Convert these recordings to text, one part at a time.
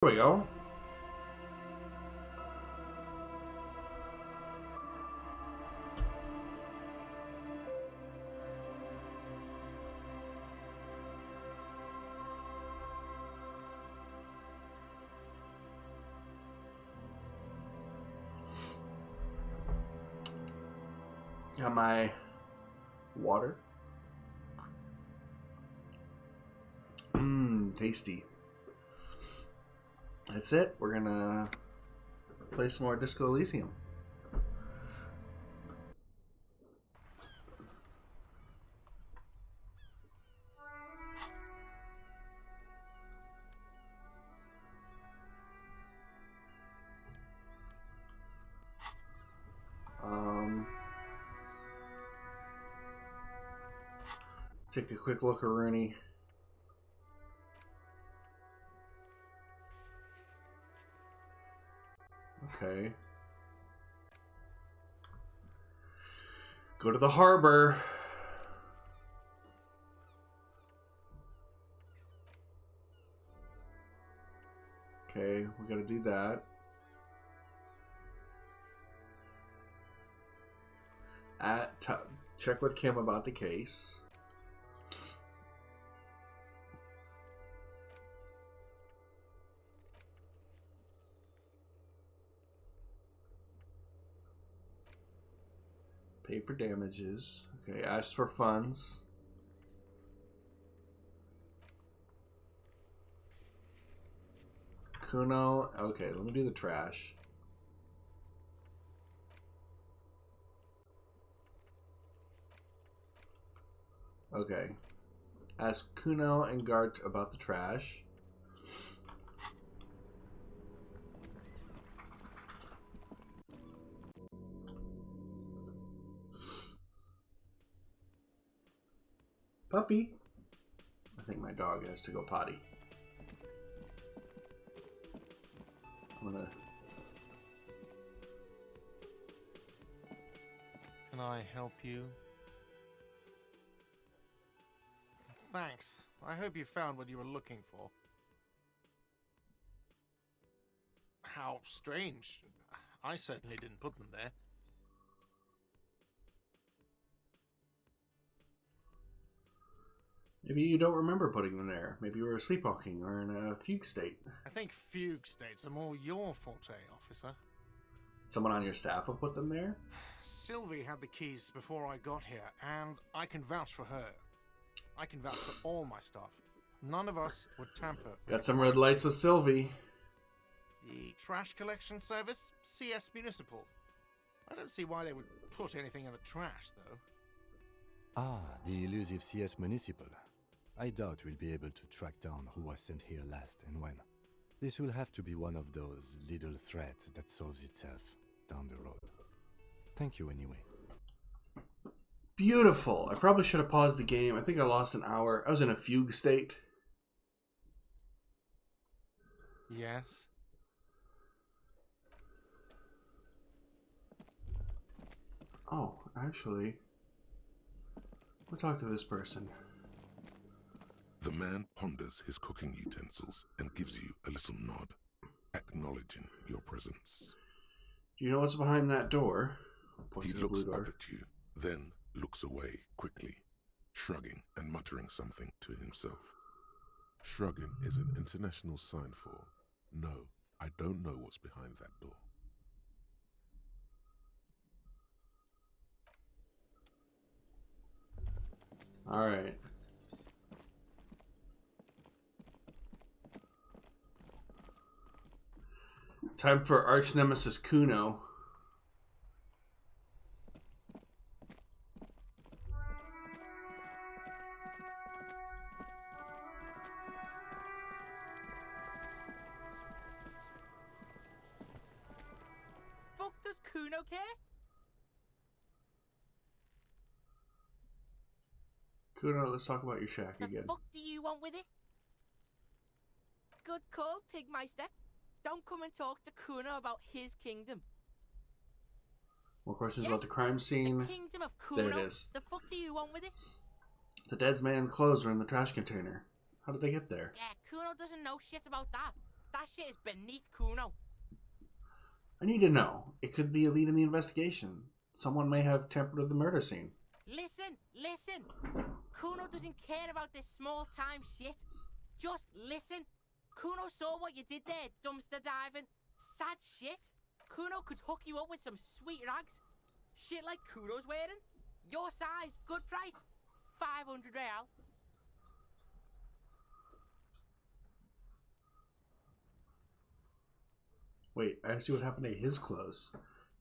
Here we go. Got my water. Tasty. That's it. We're gonna play some more Disco Elysium. Take a quick look at Rooney. Okay. Go to the harbor. Okay, we gotta do that. Check with Kim about the case. Pay for damages. Okay, ask for funds. Kuno. Okay, let me do the trash. Okay. Ask Kuno and Gart about the trash. Puppy. I think my dog has to go potty. I'm gonna... Can I help you? Thanks. I hope you found what you were looking for. How strange. I certainly didn't put them there. Maybe you don't remember putting them there. Maybe you were sleepwalking or in a fugue state. I think fugue states are more your forte, officer. Someone on your staff will put them there? Sylvie had the keys before I got here, and I can vouch for her. I can vouch for all my staff. None of us would tamper. Got some red lights with Sylvie. The trash collection service? CS Municipal. I don't see why they would put anything in the trash, though. Ah, the elusive CS Municipal. I doubt we'll be able to track down who was sent here last and when. This will have to be one of those little threats that solves itself down the road. Thank you anyway. Beautiful. I probably should have paused the game. I think I lost an hour. I was in a fugue state. Yes. Oh, actually, we'll talk to this person. The man ponders his cooking utensils and gives you a little nod, acknowledging your presence. Do you know what's behind that door? He looks up at you, then looks away quickly, shrugging and muttering something to himself. Shrugging is an international sign for, no, I don't know what's behind that door. All right. Time for arch nemesis Kuno. Fuck does Kuno care? Kuno, let's talk about your shack The again. fuck do you want with it? Good call, Pigmeister. Don't come and talk to Kuno about his kingdom. More questions about the crime scene. The kingdom of Kuno. There it is. The fuck do you want with it? The dead man's clothes are in the trash container. How did they get there? Yeah, Kuno doesn't know shit about that. that shit is beneath Kuno. I need to know. It could be a lead in the investigation. Someone may have tampered with the murder scene. Listen. Kuno doesn't care about this small-time shit. Just listen. Kuno saw what you did there, dumpster diving. Sad shit. Kuno could hook you up with some sweet rags. Shit like Kuno's wearing. Your size, good price. 500 real. Wait, I asked you what happened to his clothes.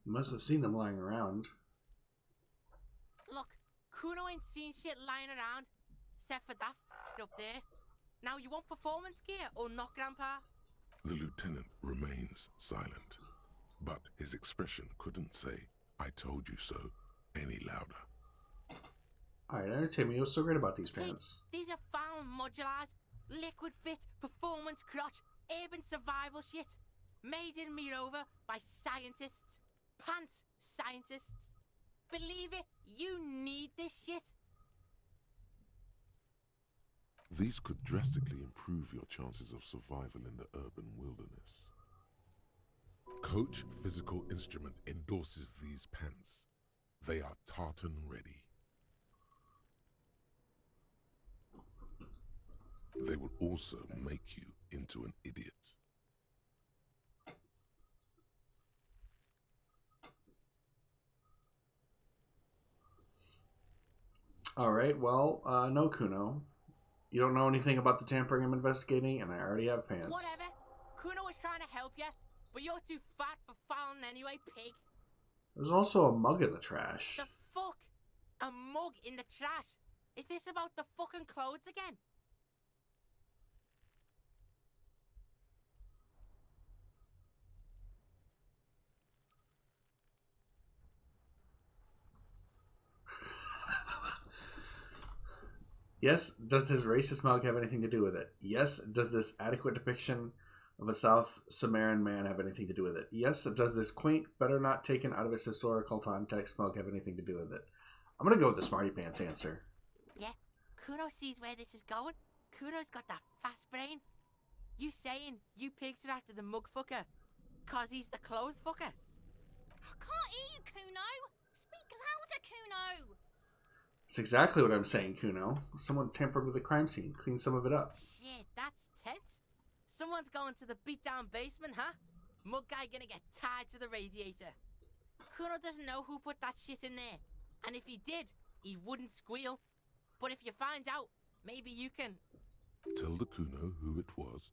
You must have seen them lying around. Look, Kuno ain't seen shit lying around, except for that up there. Now you want performance gear or not, Grandpa? The lieutenant remains silent, but his expression couldn't say, "I told you so," any louder. Alright, entertain me. What's so great about these pants? These are found modulars. Liquid fit, performance crotch, urban survival shit. Made in Mirova by scientists. Pants scientists. Believe it, you need this shit. These could drastically improve your chances of survival in the urban wilderness. Coach Physical Instrument endorses these pants. They are tartan ready. They will also make you into an idiot. Alright, well, no, Kuno. You don't know anything about the tampering I'm investigating, and I already have pants. Whatever. Kuno was trying to help you, but you're too fat for fouling anyway, pig. There's also a mug in the trash. The fuck? A mug in the trash? Is this about the fucking clothes again? Yes, does this racist mug have anything to do with it? Yes, does this adequate depiction of a South Sumerian man have anything to do with it? Yes, does this quaint, better not taken out of its historical context mug have anything to do with it? I'm gonna go with the Smarty Pants answer. Yeah, Kuno sees where this is going. Kuno's got that fast brain. You saying you pigs are after the mug fucker, cause he's the clothes fucker? I can't hear you, Kuno. Speak louder, Kuno. That's exactly what I'm saying, Kuno. Someone tampered with the crime scene, cleaned some of it up. Shit, that's tense. Someone's going to the beat-down basement, huh? Mug guy gonna get tied to the radiator. Kuno doesn't know who put that shit in there. And if he did, he wouldn't squeal. But if you find out, maybe you can... Tell the Kuno who it was.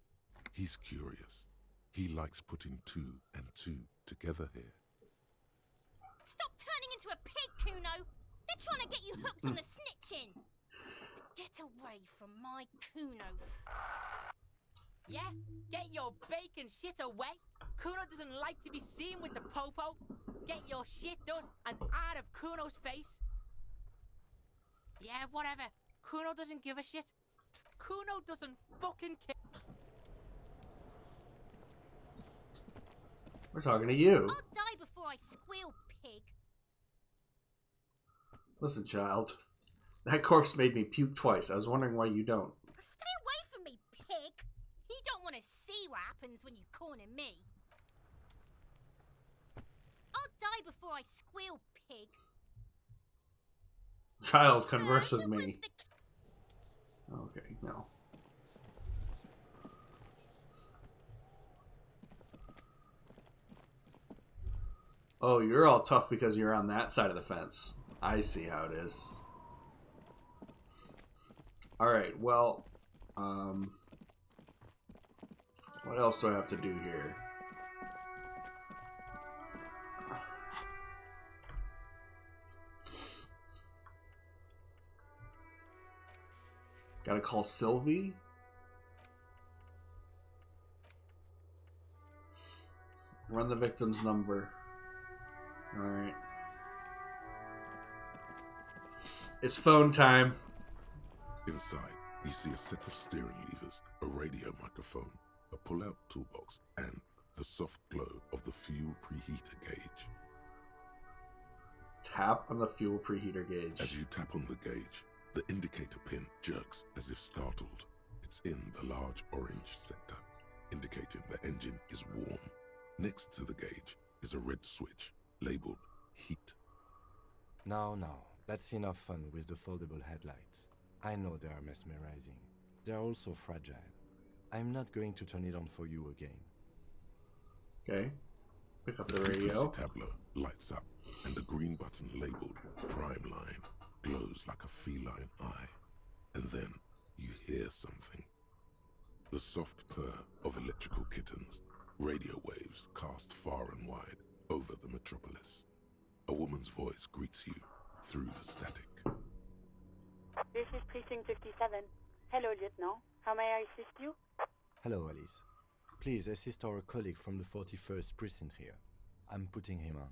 He's curious. He likes putting 2 and 2 together here. Stop turning into a pig, Kuno. They're trying to get you hooked on the snitching. Get away from my Kuno. Yeah, get your bacon shit away. Kuno doesn't like to be seen with the popo. Get your shit done and out of Kuno's face. Yeah, whatever. Kuno doesn't give a shit. Kuno doesn't fucking care. We're talking to you. I'll die before I squeal, pig. Listen, child. That corpse made me puke twice. I was wondering why you don't. Stay away from me, pig. You don't want to see what happens when you corner me. I'll die before I squeal, pig. Child, converse with me. Okay, no. Oh, you're all tough because you're on that side of the fence. I see how it is. Alright, well, what else do I have to do here? Gotta call Sylvie? Run the victim's number. Alright. It's phone time. Inside, you see a set of steering levers, a radio microphone, a pull-out toolbox, and the soft glow of the fuel preheater gauge. Tap on the fuel preheater gauge. As you tap on the gauge, the indicator pin jerks as if startled. It's in the large orange sector. indicating the engine is warm. Next to the gauge is a red switch labeled heat. Now, that's enough fun with the foldable headlights. I know they are mesmerizing. They're also fragile. I'm not going to turn it on for you again. Okay. Pick up The the frequency radio. tableau lights up, and the green button labeled Prime Line glows like a feline eye. And then you hear something. The soft purr of electrical kittens, radio waves cast far and wide over the metropolis. A woman's voice greets you through the static. This is Precinct 57. Hello, Lieutenant. How may I assist you? Hello, Alice. Please assist our colleague from the 41st precinct here. I'm putting him on.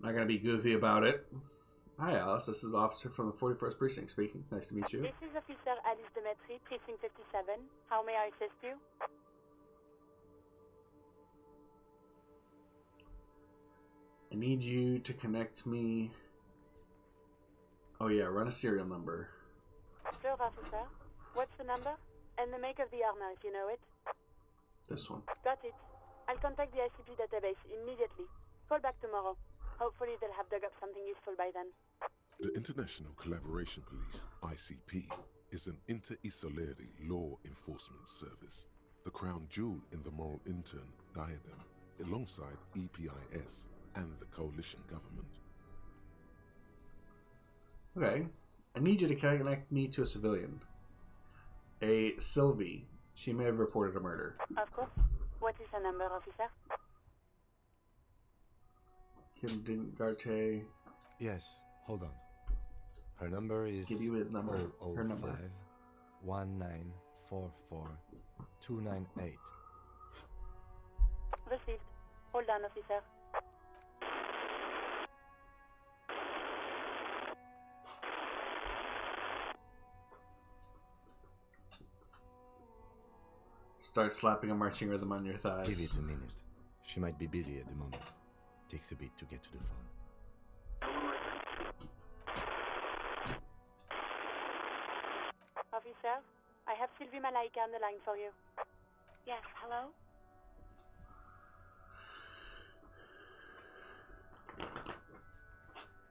Not gonna be goofy about it. Hi, Alice. This is Officer from the 41st Precinct speaking. Nice to meet you. This is Officer Alice Demetri, Precinct 57. How may I assist you? I need you to connect me. Oh yeah, run a serial number. Sure, officer. What's the number? And the make of the armor, if you know it. This one. Got it. I'll contact the ICP database immediately. Call back tomorrow. Hopefully they'll have dug up something useful by then. The International Collaboration Police, ICP, is an inter-Isoleri law enforcement service, the crown jewel in the moral intern diadem, alongside EPIS and the coalition government. Okay. I need you to connect me to a civilian. A Sylvie. She may have reported a murder. Of course. What is her number, officer? Kim Dingarte. Yes, hold on. Her number is Give you his number. Her number. 005 1944 298. Received. Hold on, officer. Start slapping a marching rhythm on your thighs. Give it a minute. She might be busy at the moment. Takes a bit to get to the phone. Officer, I have Sylvie Malaika on the line for you. Yes, hello?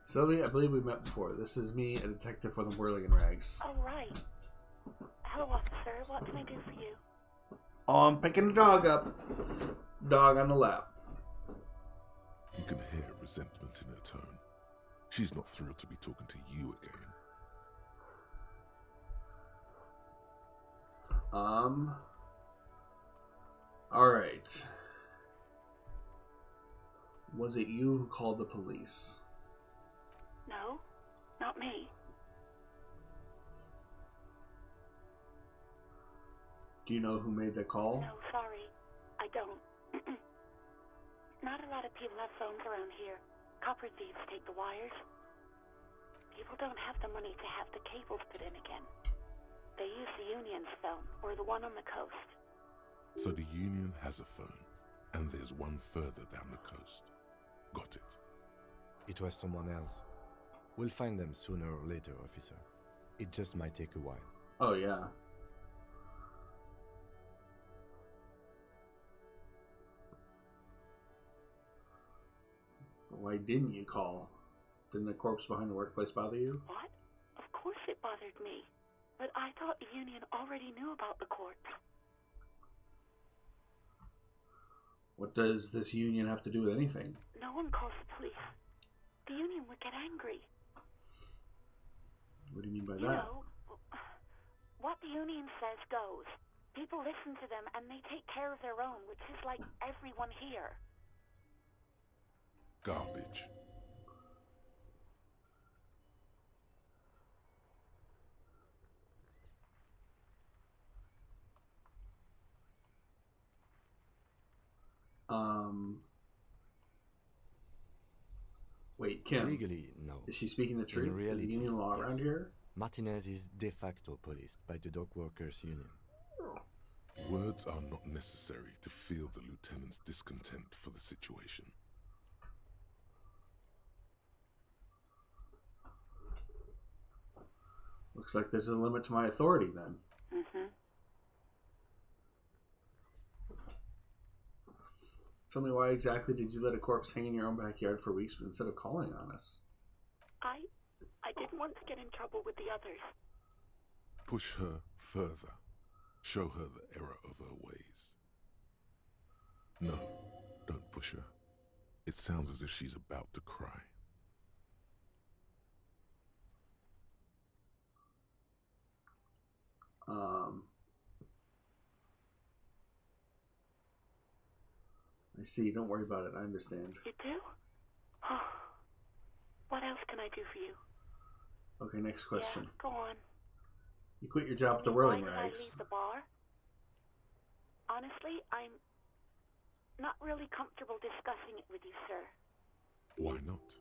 Sylvie, I believe we met before. This is me, a detective for the Whirling in Rags. Oh, right. Hello, officer. What can I do for you? Oh, I'm picking the dog up. Dog on the lap. You can hear resentment in her tone. She's not thrilled to be talking to you again. Alright. Was it you who called the police? No, not me. Do you know who made the call? No, sorry. I don't. Not a lot of people have phones around here. Copper thieves take the wires. People don't have the money to have the cables put in again. They use the Union's phone, or the one on the coast. So the Union has a phone, and there's one further down the coast. Got it. It was someone else. We'll find them sooner or later, officer. It just might take a while. Oh, yeah. Why didn't you call? Didn't the corpse behind the workplace bother you? What? Of course it bothered me. But I thought the Union already knew about the corpse. What does this union have to do with anything? No one calls the police. The Union would get angry. What do you mean by You that? know, what the Union says goes. People listen to them and they take care of their own, which is like everyone here. Garbage. Wait, Kim. Legally, no. Is she speaking the truth? In reality, Is the union law yes. around here? Martinez is de facto policed by the Dock Workers Union. Words are not necessary to feel the lieutenant's discontent for the situation. Looks like there's a limit to my authority then. Mm-hmm. Tell me, why exactly did you let a corpse hang in your own backyard for weeks instead of calling on us? I didn't want to get in trouble with the others. Push her further. Show her the error of her ways. No, don't push her. It sounds as if she's about to cry. I see. Don't worry about it. I understand. You do? What else can I do for you? Okay, next question. Yeah, go on. You quit your job at the Why Whirling did I Rags. leave the bar? Honestly, I'm not really comfortable discussing it with you, sir. Why not?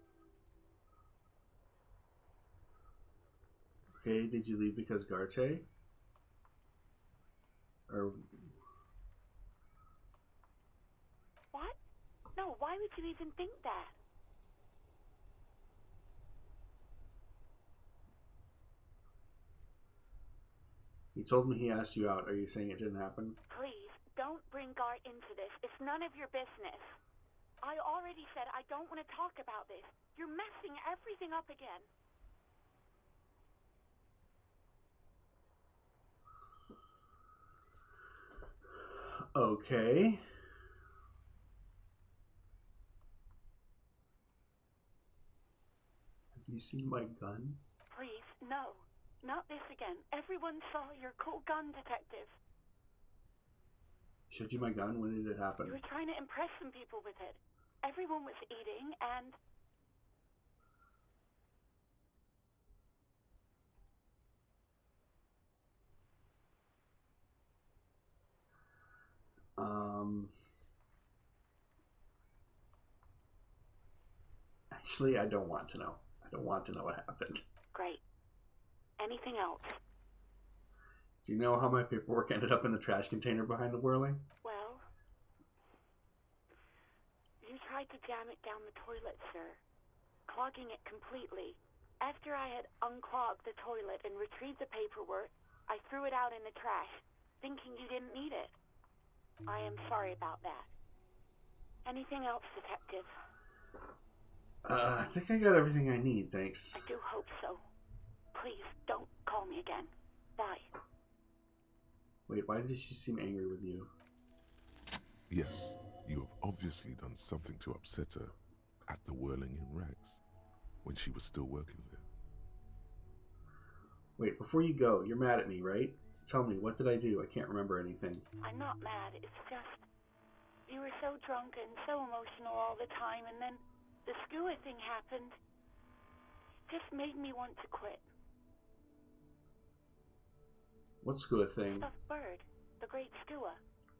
Okay, did you leave because Garte? Or... What? No, why would you even think that? You told me he asked you out. Are you saying it didn't happen? Please, don't bring Gart into this. It's none of your business. I already said I don't want to talk about this. You're messing everything up again. Okay. Have you seen my gun? Please, no. Not this again. Everyone saw your cool gun, detective. Showed you my gun? When did it happen? You were trying to impress some people with it. Everyone was eating, and... Actually, I don't want to know. I don't want to know what happened. Great. Anything else? Do you know how my paperwork ended up in the trash container behind the Whirling? Well... You tried to jam it down the toilet, sir. Clogging it completely. After I had unclogged the toilet and retrieved the paperwork, I threw it out in the trash, thinking you didn't need it. I am sorry about that. Anything else, detective? I think I got everything I need, thanks. I do hope so. Please, don't call me again. Bye. Wait, why did she seem angry with you? Yes, you have obviously done something to upset her at the Whirling in Rags, when she was still working there. Wait, before you go, you're mad at me, right? Tell me, what did I do? I can't remember anything. I'm not mad, it's just... You were so drunk and so emotional all the time, and then the skua thing happened. It just made me want to quit. What skua thing? Stuffed bird, the great skua.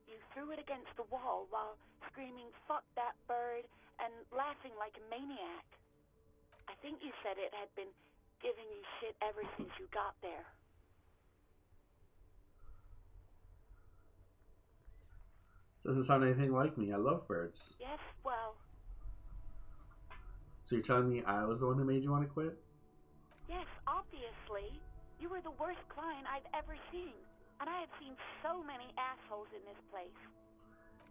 You threw it against the wall while screaming, "Fuck that bird," and laughing like a maniac. I think you said it had been giving you shit ever since you got there. Doesn't sound anything like me. I love birds. Yes, well, So you're telling me I was the one who made you want to quit? yes, obviously. You were the worst client I've ever seen. And I have seen so many assholes in this place.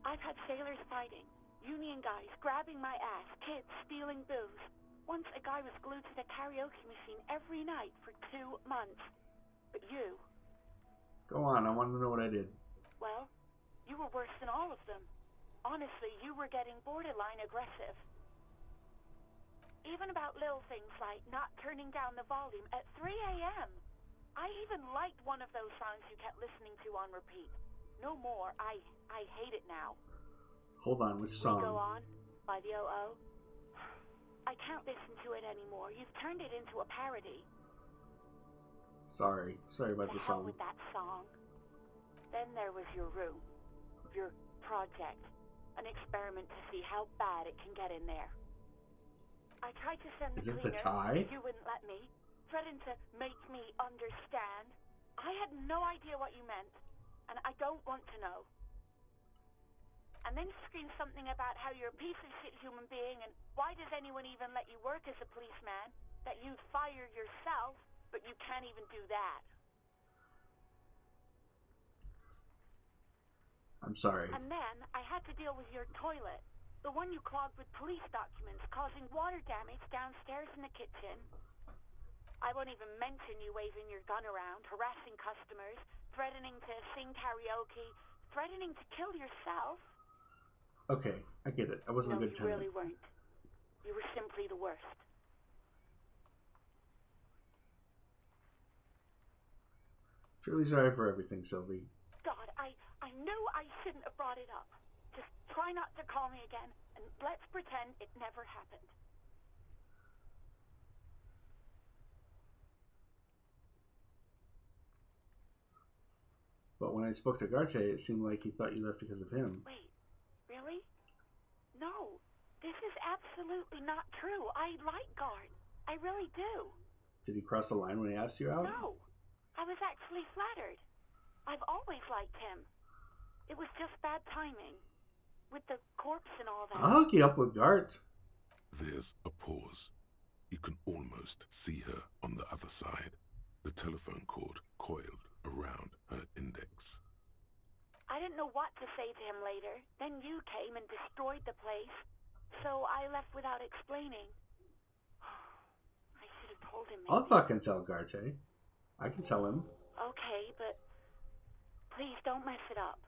I've had sailors fighting, union guys grabbing my ass, kids stealing booze. Once a guy was glued to the karaoke machine every night for 2 months. But you, Go on, I want to know what I did. well, you were worse than all of them. Honestly, you were getting borderline aggressive. Even about little things like not turning down the volume at 3 a.m. I even liked one of those songs you kept listening to on repeat. No more. I hate it now. Hold on, which We song? Go On by the O.O. I can't listen to it anymore. You've turned it into a parody. Sorry about the To hell song. with that song. Then there was your room. Your project. An experiment to see how bad it can get in there. I tried to send the Is it the cleaner. tie? You wouldn't let me. Threatened to make me understand. I had no idea what you meant, and I don't want to know. And then you screamed something about how you're a piece of shit human being, and why does anyone even let you work as a policeman? That you'd fire yourself. but you can't even do that. I'm sorry. And then I had to deal with your toilet. The one you clogged with police documents, causing water damage downstairs in the kitchen. I won't even mention you waving your gun around, harassing customers, threatening to sing karaoke, threatening to kill yourself. Okay, I get it. I wasn't a good you tenant. really weren't. You were simply the worst. Truly sorry for everything, Sylvie. God, I knew I shouldn't have brought it up. Just try not to call me again, and let's pretend it never happened. But when I spoke to Garte, it seemed like he thought you left because of him. Wait, really? No, this is absolutely not true. I like Guard. I really do. Did he cross the line when he asked you out? No, I was actually flattered. I've always liked him. It was just bad timing. With the corpse and all that. I'll hook you up with Gart. There's a pause. You can almost see her on the other side. The telephone cord coiled around her index. I didn't know what to say to him later. Then you came and destroyed the place. So I left without explaining. I should have told him. I'll fucking tell Garte. I can tell him. Okay, but please don't mess it up.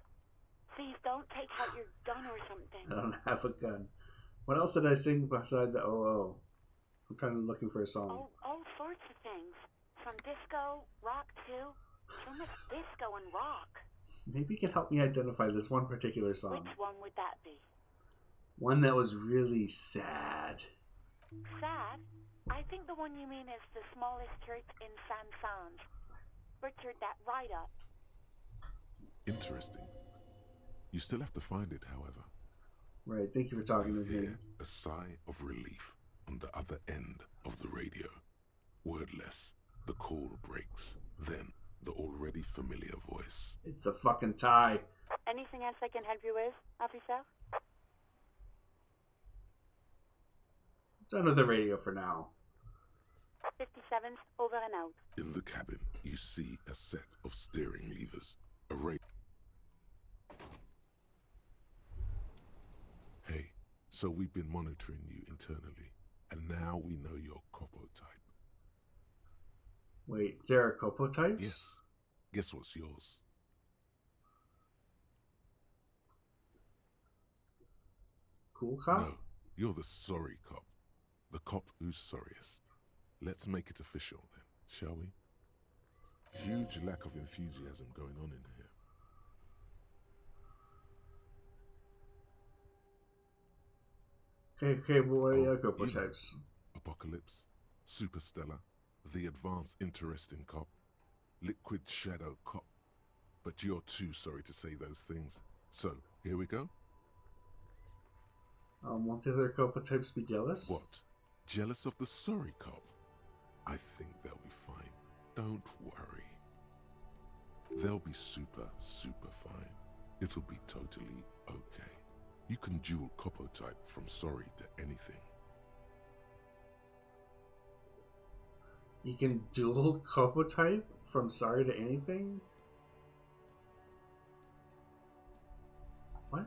Please don't take out your gun or something. I don't have a gun. What else did I sing beside the OO? I'm trying to looking for a song. All sorts of things. Some disco, rock too. So much disco and rock. Maybe you can help me identify this one particular song. Which one would that be? One that was really sad. Sad? I think the one you mean is the smallest church in San Sans. Richard, that right up. Interesting. You still have to find it, however. Right, thank you for talking with me. Hear a sigh of relief on the other end of the radio. Wordless, the call breaks. Then, the already familiar voice. It's the fucking tie. Anything else I can help you with, officer? Done with the radio for now. 57's over and out. In the cabin, you see a set of steering levers. A radio. Hey, so we've been monitoring you internally, and now we know your Copo type. Wait, there are Copo types? Yes. Guess what's yours? Cool cop? No, you're the sorry cop. The cop who's sorriest. Let's make it official then, shall we? Huge lack of enthusiasm going on in here. Okay, what are the other Copo You know, types? Apocalypse, Superstellar, the advanced interesting cop, liquid shadow cop. But you're too sorry to say those things. So, here we go? Won't the other Copo types be jealous? What? Jealous of the sorry cop? I think they'll be fine. Don't worry. They'll be super fine. It'll be totally okay. You can dual Copo type from sorry to anything. You can dual Copo type from sorry to anything? What?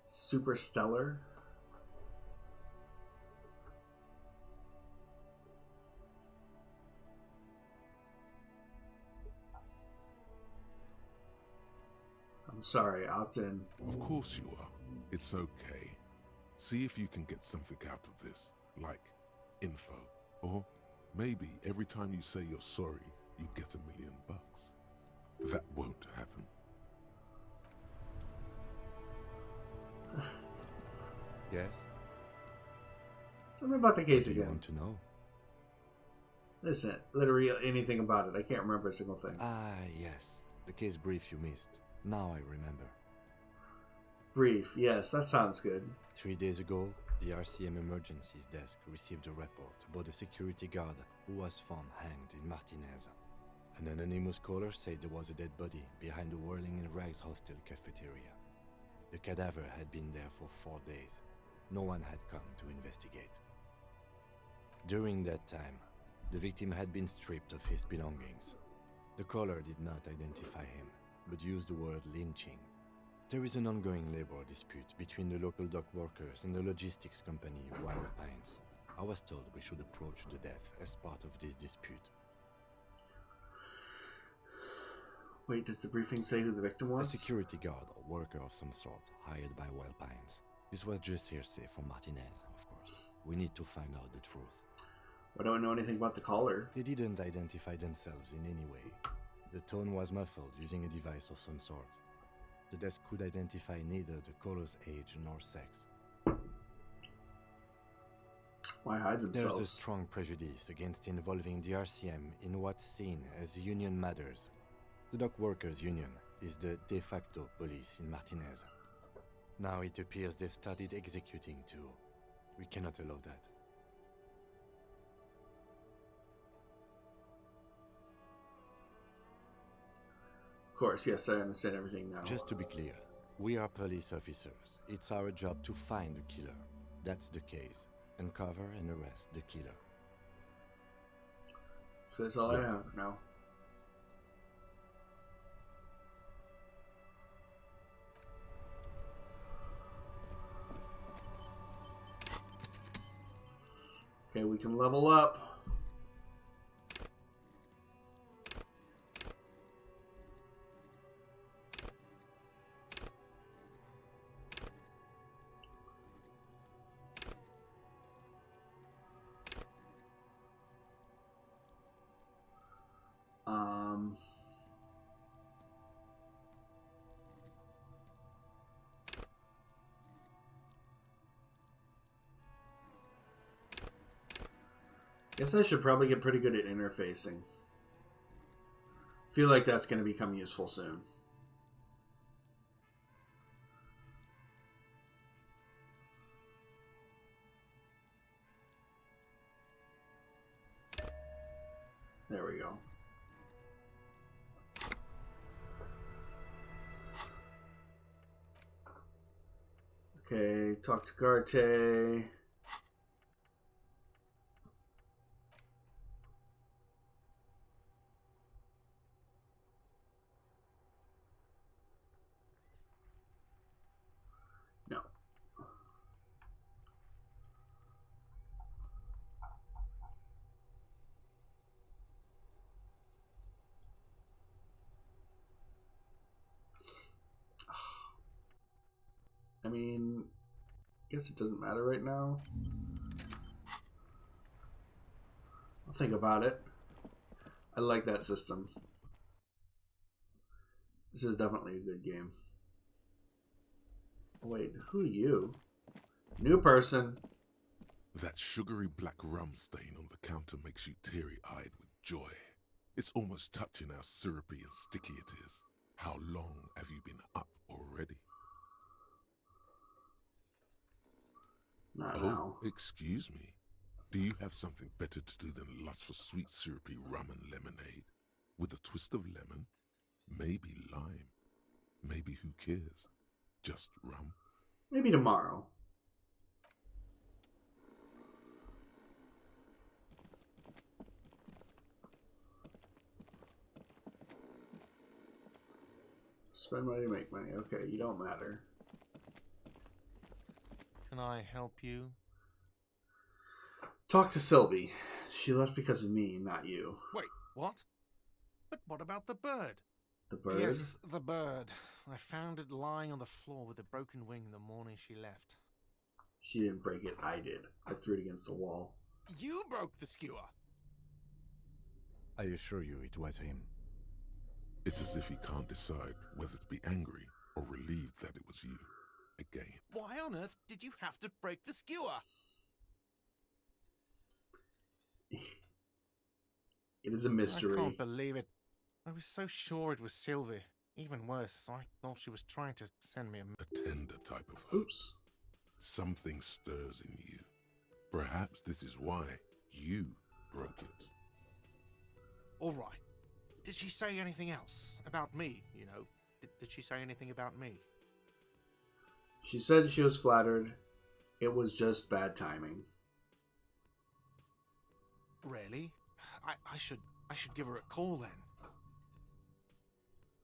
Superstellar? I'm sorry, opt in. Of course you are. It's okay. See if you can get something out of this, like info. Or maybe every time you say you're sorry, you get $1 million. That won't happen. Yes? Tell me about the case Do you again. want to know? Listen, literally anything about it. I can't remember a single thing. Ah, yes. The case brief you missed. Now I remember. Brief, yes, that sounds good. 3 days ago, the RCM emergencies desk received a report about a security guard who was found hanged in Martinez. An anonymous caller said there was a dead body behind the Whirling in Rags hostel cafeteria. The cadaver had been there for 4 days. No one had come to investigate. During that time, the victim had been stripped of his belongings. The caller did not identify him, but used the word lynching. There is an ongoing labor dispute between the local dock workers and the logistics company Wild Pines. I was told we should approach the death as part of this dispute. Wait, does the briefing say who the victim A was? security guard or worker of some sort, hired by Wild Pines. This was just hearsay from Martinez, of course. We need to find out the truth. I don't know anything about the caller. They didn't identify themselves in any way. The tone was muffled using a device of some sort. The desk could identify neither the caller's age nor sex. Why hide themselves? There's a strong prejudice against involving the RCM in what's seen as union matters. The dock workers' union is the de facto police in Martinez. Now it appears they've started executing too. We cannot allow that. Of course, yes, I understand everything now. Just to be clear, we are police officers. It's our job to find the killer. That's the case. Uncover and arrest the killer. So that's all I have now. Okay, we can level up. Guess I should probably get pretty good at interfacing. Feel like that's going to become useful soon. There we go. Okay, talk to Garte. No. I mean, I guess it doesn't matter right now. I'll think about it. I like that system. This is definitely a good game. Wait, who are you? New person. That sugary black rum stain on the counter makes you teary-eyed with joy. It's almost touching how syrupy and sticky it is. How long have you been up already? Not now. Excuse me. Do you have something better to do than lust for sweet syrupy rum and lemonade? With a twist of lemon? Maybe lime. Maybe who cares? Just rum? Maybe tomorrow. Spend money, make money. Okay, you don't matter. Can I help you? Talk to Sylvie. She left because of me, not you. Wait, what? But what about the bird? The bird? Yes, the bird. I found it lying on the floor with a broken wing the morning she left. She didn't break it, I did. I threw it against the wall. You broke the skewer! I assure you it was him. It's as if he can't decide whether to be angry or relieved that it was you. Again. Why on earth did you have to break the skewer? It is a mystery. I can't believe it. I was so sure it was Sylvie. Even worse, I thought she was trying to send me A tender type of hope. Oops. Something stirs in you. Perhaps this is why you broke it. All right. Did she say anything else about me, you know? Did she say anything about me? She said she was flattered. It was just bad timing. Really? I should give her a call then.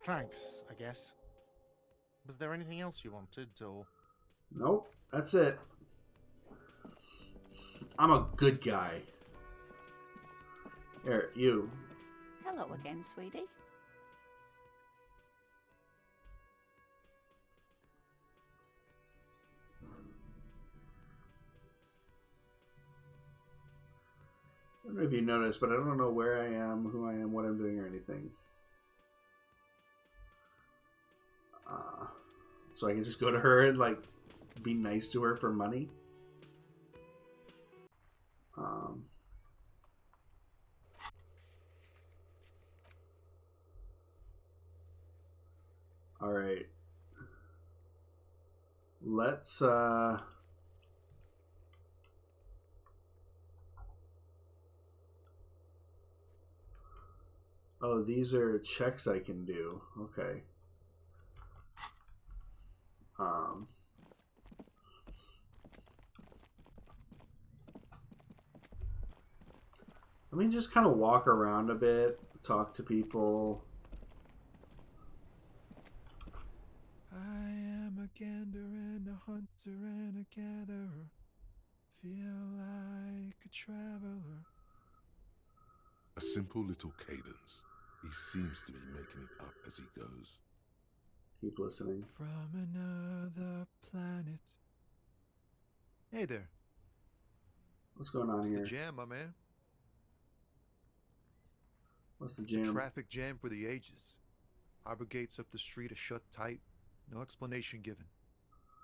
Thanks, I guess. Was there anything else you wanted, or? Nope, that's it. I'm a good guy. Here, you. Hello again, sweetie. I don't know if you noticed, but I don't know where I am, who I am, what I'm doing, or anything. So I can just go to her and, like, be nice to her for money. Alright. Let's, oh, these are checks I can do. Okay. Let me just kind of walk around a bit, talk to people. I am a gander and a hunter and a gatherer. Feel like a traveler. A simple little cadence. He seems to be making it up as he goes. Keep listening. From another planet. Hey there. What's going on here? The jam, my man. What's the It's a jam? traffic jam for the ages. Harbor gates up the street are shut tight. No explanation given.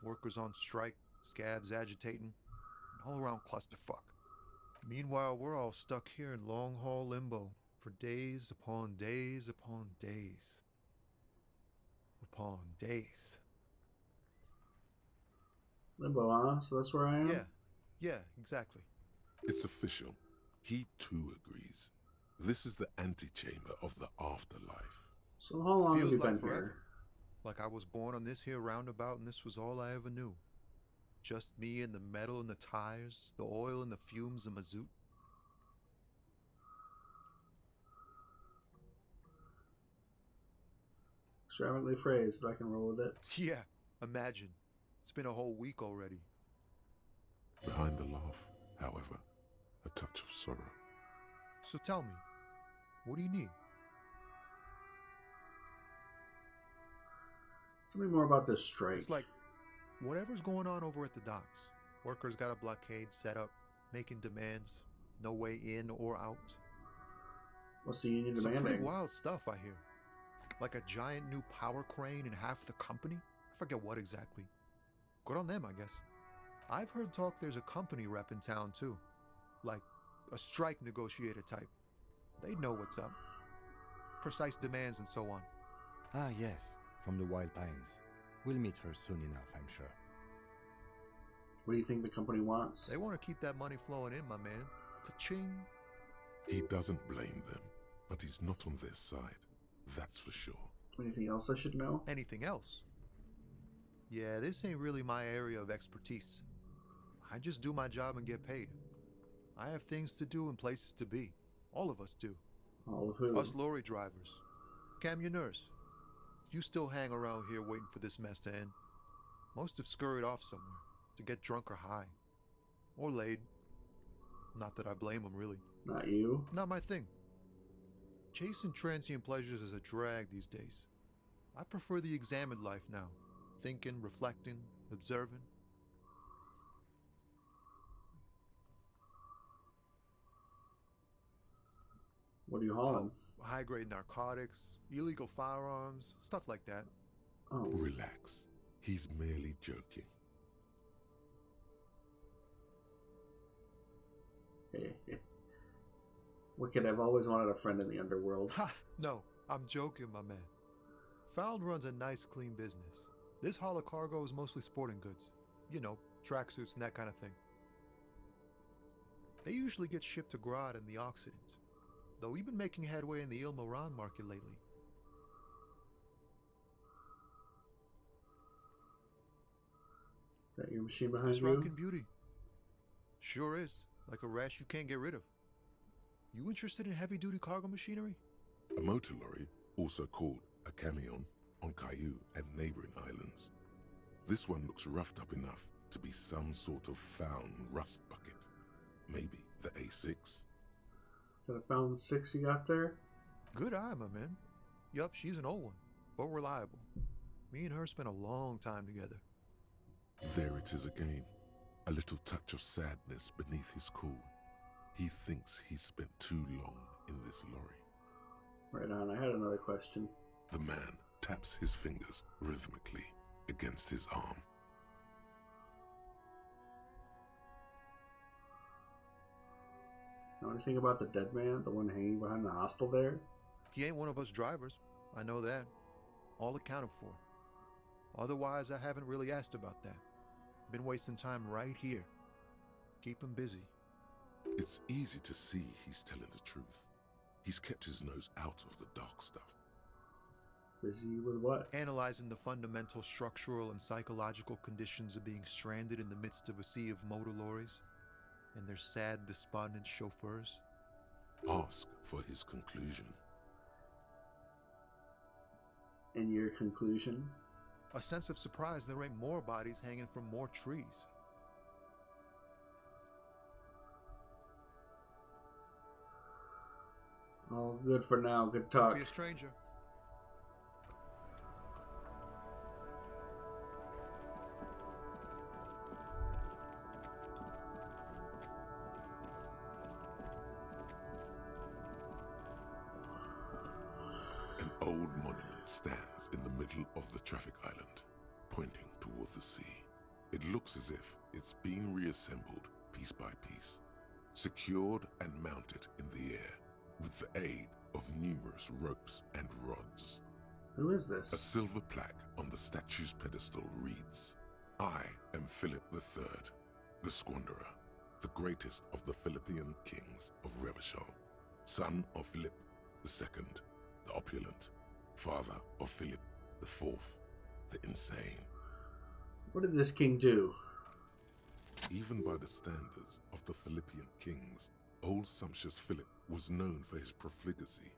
Workers on strike, scabs agitating, all around clusterfuck. Meanwhile, we're all stuck here in long haul limbo for days upon days upon days. Upon days. Limbo, huh? So that's where I am? Yeah, exactly. It's official. He too agrees. This is the antechamber of the afterlife. So how long have Feels you like been forever. here? Like I was born on this here roundabout and this was all I ever knew. Just me and the metal and the tires, the oil and the fumes of mazout. Extravagantly phrased, but I can roll with it. Yeah, imagine. It's been a whole week already. Behind the laugh, however, a touch of sorrow. So tell me, what do you need? Tell me more about this strike. It's like whatever's going on over at the docks. Workers got a blockade set up, making demands, no way in or out. What's the union Some demanding? pretty wild stuff, I hear. Like a giant new power crane in half the company? I forget what exactly. Good on them, I guess. I've heard talk there's a company rep in town, too. Like a strike negotiator type. They'd know what's up. Precise demands and so on. Ah, yes, from the Wild Pines. We'll meet her soon enough, I'm sure. What do you think the company wants? They want to keep that money flowing in, my man. Ka-ching. He doesn't blame them, but he's not on their side. That's for sure. Anything else I should know? Anything else? Yeah, this ain't really my area of expertise. I just do my job and get paid. I have things to do and places to be. All of us do. All of who? Us lorry drivers. Camionneurs. You still hang around here waiting for this mess to end. Most have scurried off somewhere to get drunk or high. Or laid. Not that I blame them, really. Not you? Not my thing. Chasing transient pleasures is a drag these days. I prefer the examined life now. Thinking, reflecting, observing. What are you hauling? High-grade narcotics, illegal firearms, stuff like that. Oh. Relax. He's merely joking. Wicked, I've always wanted a friend in the underworld. Ha! No, I'm joking, my man. Found runs a nice, clean business. This haul of cargo is mostly sporting goods. You know, tracksuits and that kind of thing. They usually get shipped to Grodd in the Occident. though we've been making headway in the Ilmaran market lately. Is that your machine behind This you? rockin' beauty. Sure is. Like a rash you can't get rid of. You interested in heavy-duty cargo machinery? A motor lorry, also called a camion, on Caillou and neighboring islands. This one looks roughed up enough to be some sort of found rust bucket. Maybe the A6? Got a found 6 you got there? Good eye, my man. Yup, she's an old one, but reliable. Me and her spent a long time together. There it is again. A little touch of sadness beneath his cool. He thinks he's spent too long in this lorry. Right on, I had another question. The man taps his fingers rhythmically against his arm. Know anything about the dead man, the one hanging behind the hostel there? He ain't one of us drivers. I know that. All accounted for. Otherwise, I haven't really asked about that. Been wasting time right here. Keep him busy. It's easy to see he's telling the truth. He's kept his nose out of the dark stuff. Busy with what? Analyzing the fundamental structural and psychological conditions of being stranded in the midst of a sea of motor lorries and their sad, despondent chauffeurs. Ask for his conclusion. And your conclusion? A sense of surprise there ain't more bodies hanging from more trees. All good for now. Good Don't talk. be a stranger. An old monument stands in the middle of the traffic island, pointing toward the sea. It looks as if it's been reassembled piece by piece, secured and mounted in the air with the aid of numerous ropes and rods. Who is A this? silver plaque on the statue's pedestal reads, "I am Philip III, the Squanderer, the greatest of the Philippian kings of Revachol, son of Philip II, the opulent, father of Philip IV, the insane." What did this king do? Even by the standards of the Philippian kings, old sumptuous Philip was known for his profligacy.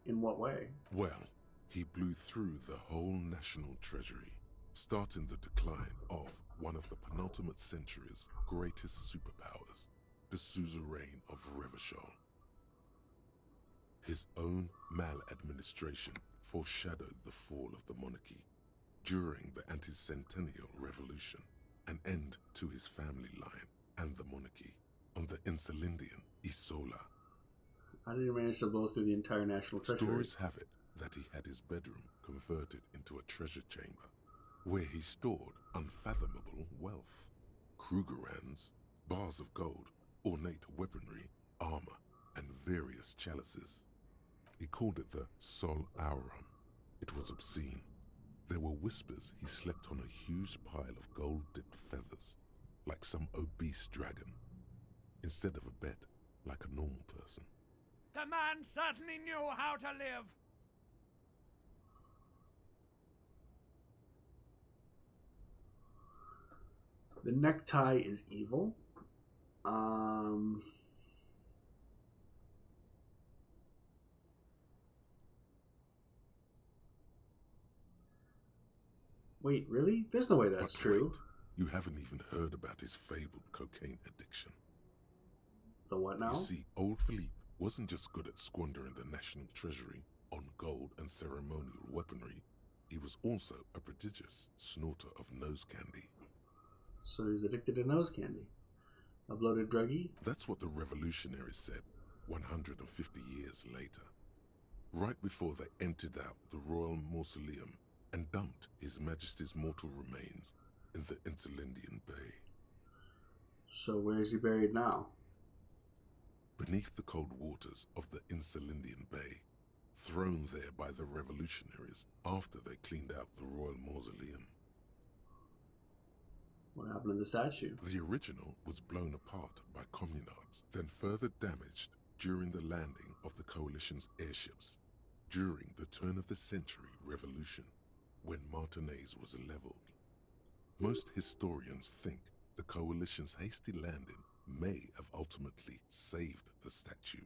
In what way? Well, he blew through the whole national treasury, starting the decline of one of the penultimate century's greatest superpowers, the suzerain of Revachol. His own maladministration foreshadowed the fall of the monarchy during the anti-centennial revolution, an end to his family line and the monarchy on the Insulindian Isola. How did he manage to blow through the entire national treasury? Stories have it that he had his bedroom converted into a treasure chamber where he stored unfathomable wealth. Krugerrands, bars of gold, ornate weaponry, armor, and various chalices. He called it the Sol Aurum. It was obscene. There were whispers he slept on a huge pile of gold-dipped feathers, like some obese dragon, instead of a bed, like a normal person. The man certainly knew how to live. The necktie is evil. Wait, really? There's no way that's But true. wait, you haven't even heard about his fabled cocaine addiction. The what now? You see, old Philippe wasn't just good at squandering the national treasury on gold and ceremonial weaponry. He was also a prodigious snorter of nose candy. So he's addicted to nose candy. A bloated druggie? That's what the revolutionaries said 150 years later, right before they emptied out the royal mausoleum and dumped His Majesty's mortal remains in the Insulindian Bay. So where is he buried now? Beneath the cold waters of the Insulindian Bay, thrown there by the revolutionaries after they cleaned out the royal mausoleum. What happened to the statue? The original was blown apart by communards, then further damaged during the landing of the Coalition's airships, during the turn-of-the-century revolution, when Martinez was leveled. Most historians think the Coalition's hasty landing may have ultimately saved the statue.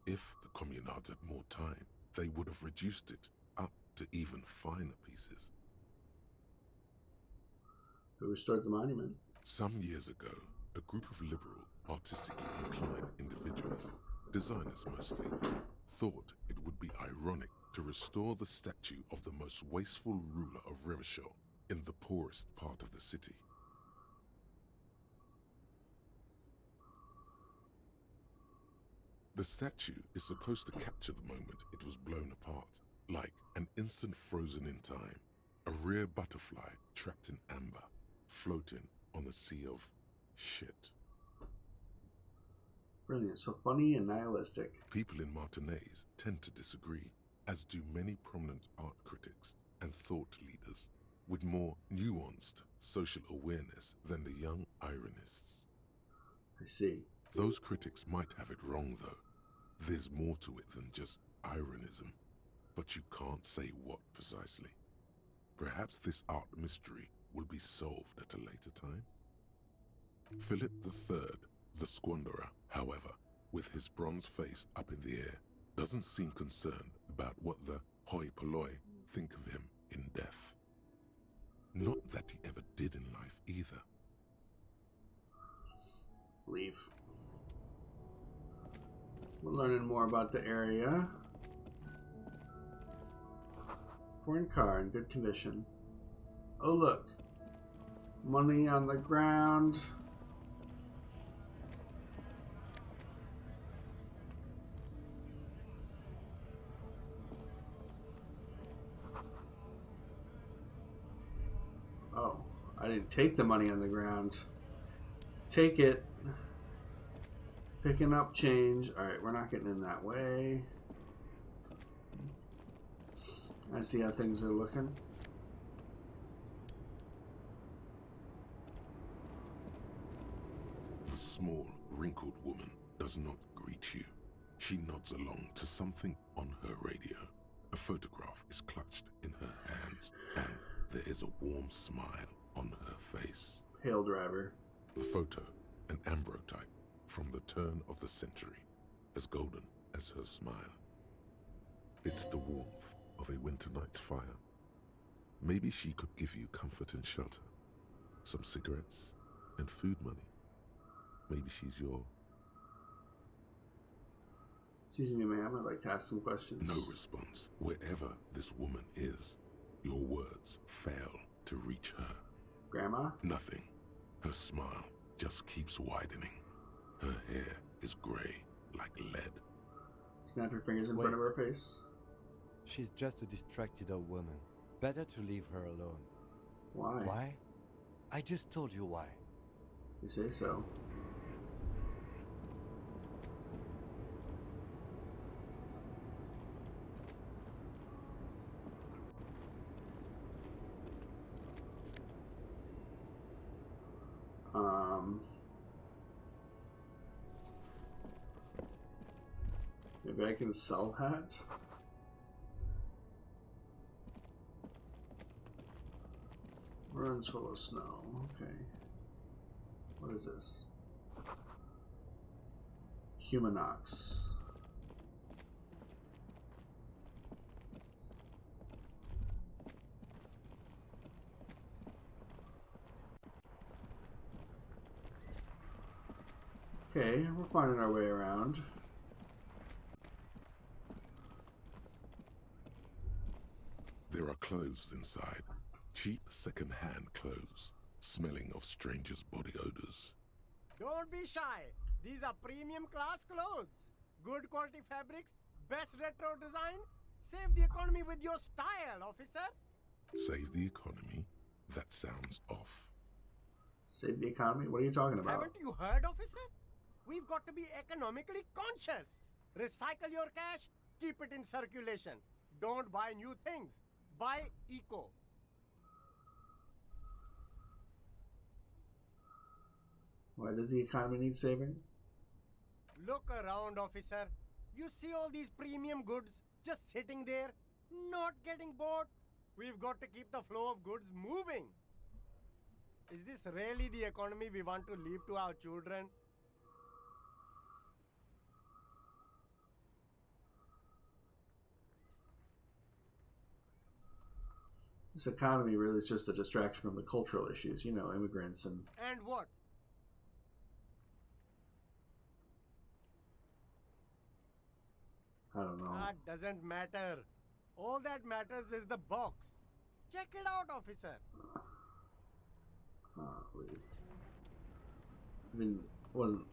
If the Communards had more time, they would have reduced it up to even finer pieces. Who restored the monument? Some years ago, a group of liberal, artistically inclined individuals, designers mostly, thought it would be ironic to restore the statue of the most wasteful ruler of Revachol in the poorest part of the city. The statue is supposed to capture the moment it was blown apart, like an instant frozen in time, a rare butterfly trapped in amber, floating on a sea of shit. Brilliant. So funny and nihilistic. People in Martinez tend to disagree, as do many prominent art critics and thought leaders with more nuanced social awareness than the young ironists. I see. Those critics might have it wrong, though. There's more to it than just ironism, but you can't say what precisely. Perhaps this art mystery will be solved at a later time. Philip III, the Squanderer, however, with his bronze face up in the air, doesn't seem concerned about what the hoi polloi think of him in death. Not that he ever did in life either. Leave. We're learning more about the area. Foreign car in good condition. Oh look. Money on the ground. Oh, I didn't take the money on the ground. Take it. Picking up change. Alright, we're not getting in that way. I see how things are looking. The small, wrinkled woman does not greet you. She nods along to something on her radio. A photograph is clutched in her hands, and there is a warm smile on her face. Hail driver. The photo, an ambrotype from the turn of the century, as golden as her smile. It's the warmth of a winter night's fire. Maybe she could give you comfort and shelter, some cigarettes and food money. Maybe she's your... Excuse me, ma'am. I'd like to ask some questions. No response. Wherever this woman is, your words fail to reach her. Grandma? Nothing. Her smile just keeps widening. Her hair is gray like lead. Snap your fingers in front of her face. She's just a distracted old woman. Better to leave her alone. Why? Why? I just told you why. You say so. Maybe I can sell that. Runs full of snow. Okay. What is this? Humanox. Okay, we're finding our way around. There are clothes inside. Cheap second-hand clothes, smelling of strangers' body odors. Don't be shy. These are premium class clothes. Good quality fabrics, best retro design. Save the economy with your style, officer. Save the economy? That sounds off. Save the economy? What are you talking about? Haven't you heard, officer? We've got to be economically conscious. Recycle your cash, keep it in circulation. Don't buy new things. Buy eco. Why does the economy need saving? Look around, officer. You see all these premium goods just sitting there, not getting bought? We've got to keep the flow of goods moving. Is this really the economy we want to leave to our children? This economy really is just a distraction from the cultural issues, you know, immigrants and... And what? I don't know. That doesn't matter. All that matters is the box. Check it out, officer. I mean, wasn't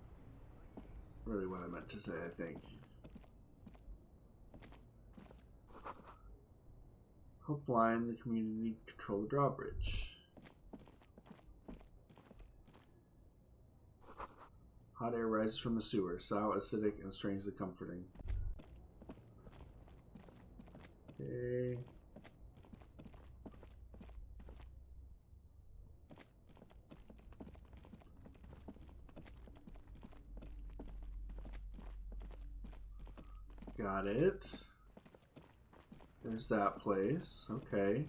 really what I meant to say, I think. Help line the community control the drawbridge. Hot air rises from the sewer, sour, acidic, and strangely comforting. Okay. Got it. There's that place. Okay.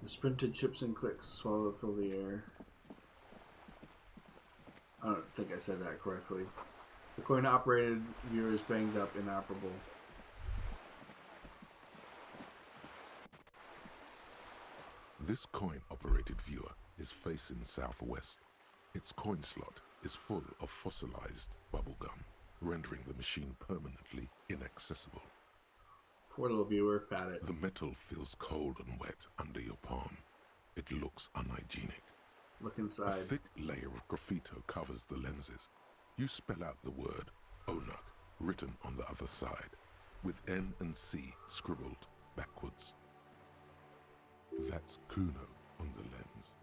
The sprinted chips and clicks swallow fill the air. I don't think I said that correctly. The coin operated viewer is banged up, inoperable. This coin-operated viewer is facing southwest. Its coin slot is full of fossilized bubblegum, rendering the machine permanently inaccessible. Poor little viewer, got it. The metal feels cold and wet under your palm. It looks unhygienic. Look A inside. thick layer of graffito covers the lenses. You spell out the word Onuk written on the other side, with N and C scribbled backwards. That's Kuno on the lens.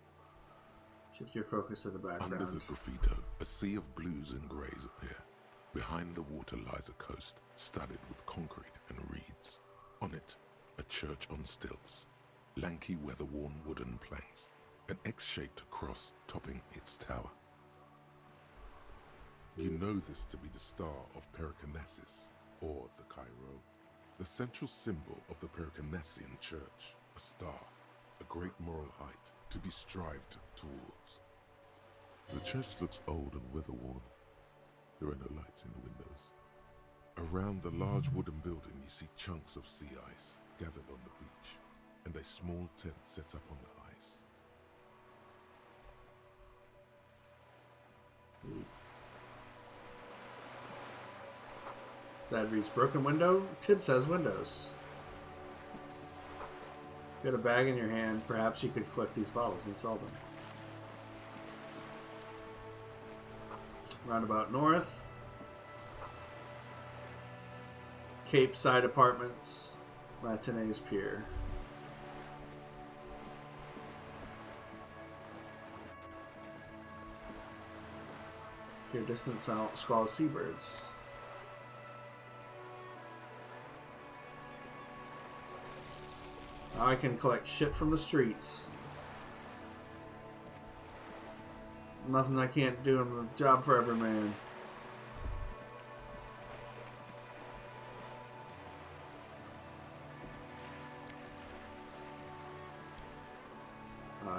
Shift your focus to the background. Under the graffito, a sea of blues and greys appear. Behind the water lies a coast studded with concrete and reeds. On it, a church on stilts, lanky weather-worn wooden planks, an X-shaped cross topping its tower. You know this to be the star of Pericanasis, or the Cairo, the central symbol of the Pericanassian church, a star, a great moral height to be strived towards. The church looks old and weather-worn. There are no lights in the windows. Around the large wooden building you see chunks of sea ice gathered on the beach, and a small tent set up on the ice. That reads broken window. Tibbs has windows. You got a bag in your hand. Perhaps you could collect these bottles and sell them. Roundabout north. Cape Side Apartments. Matinee's Pier. Hear distant sound, squall of seabirds. Now I can collect shit from the streets. Nothing I can't do in the job for every man.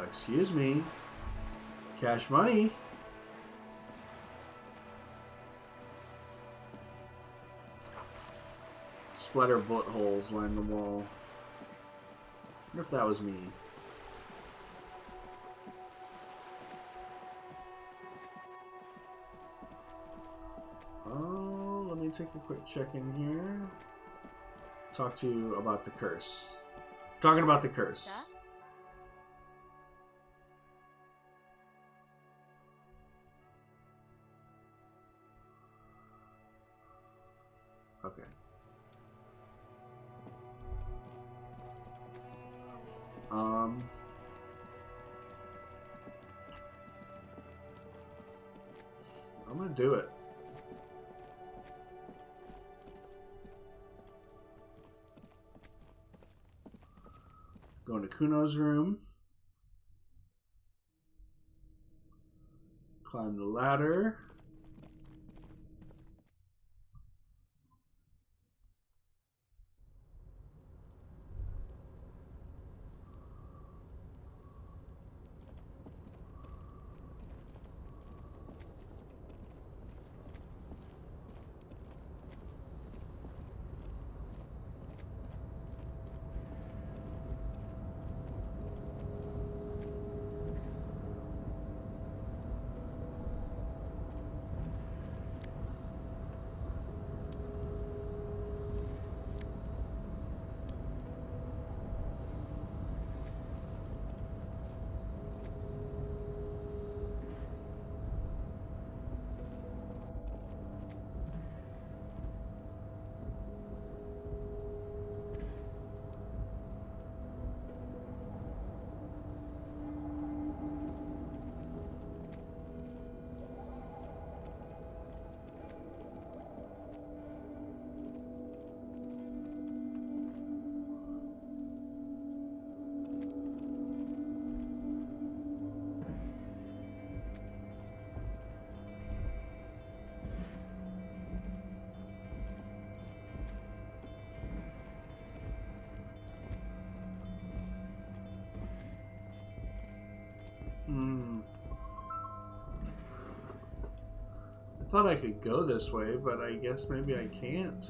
Excuse me. Cash money. Splatter bullet holes line the wall. I wonder if that was me. Oh, let me take a quick check in here. Talk to you about the curse. Talking about the curse. Sir? Okay. I'm gonna do it. into Kuno's room. Climb the ladder. I thought I could go this way, but I guess maybe I can't.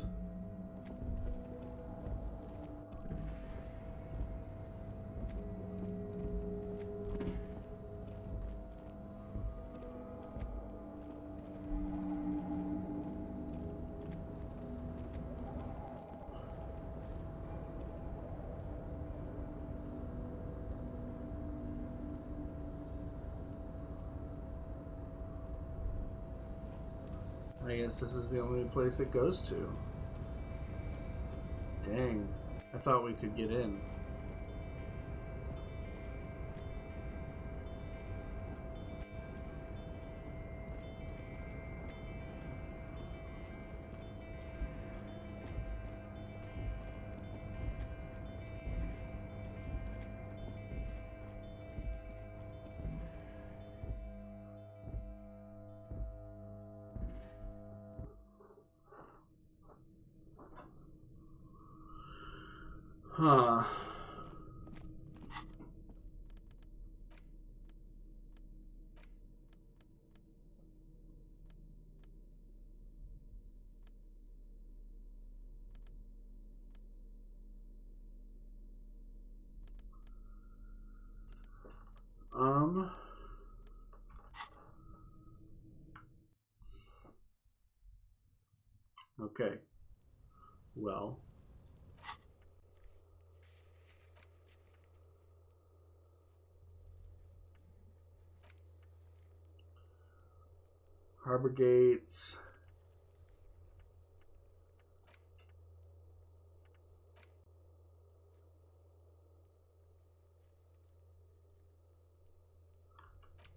I guess this is the only place it goes to. Dang. I thought we could get in. Huh. Okay. Well. Harbor gates.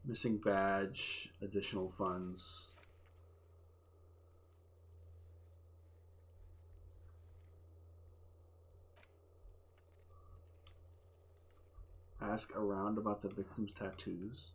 Missing badge. Additional funds. Ask around about the victim's tattoos.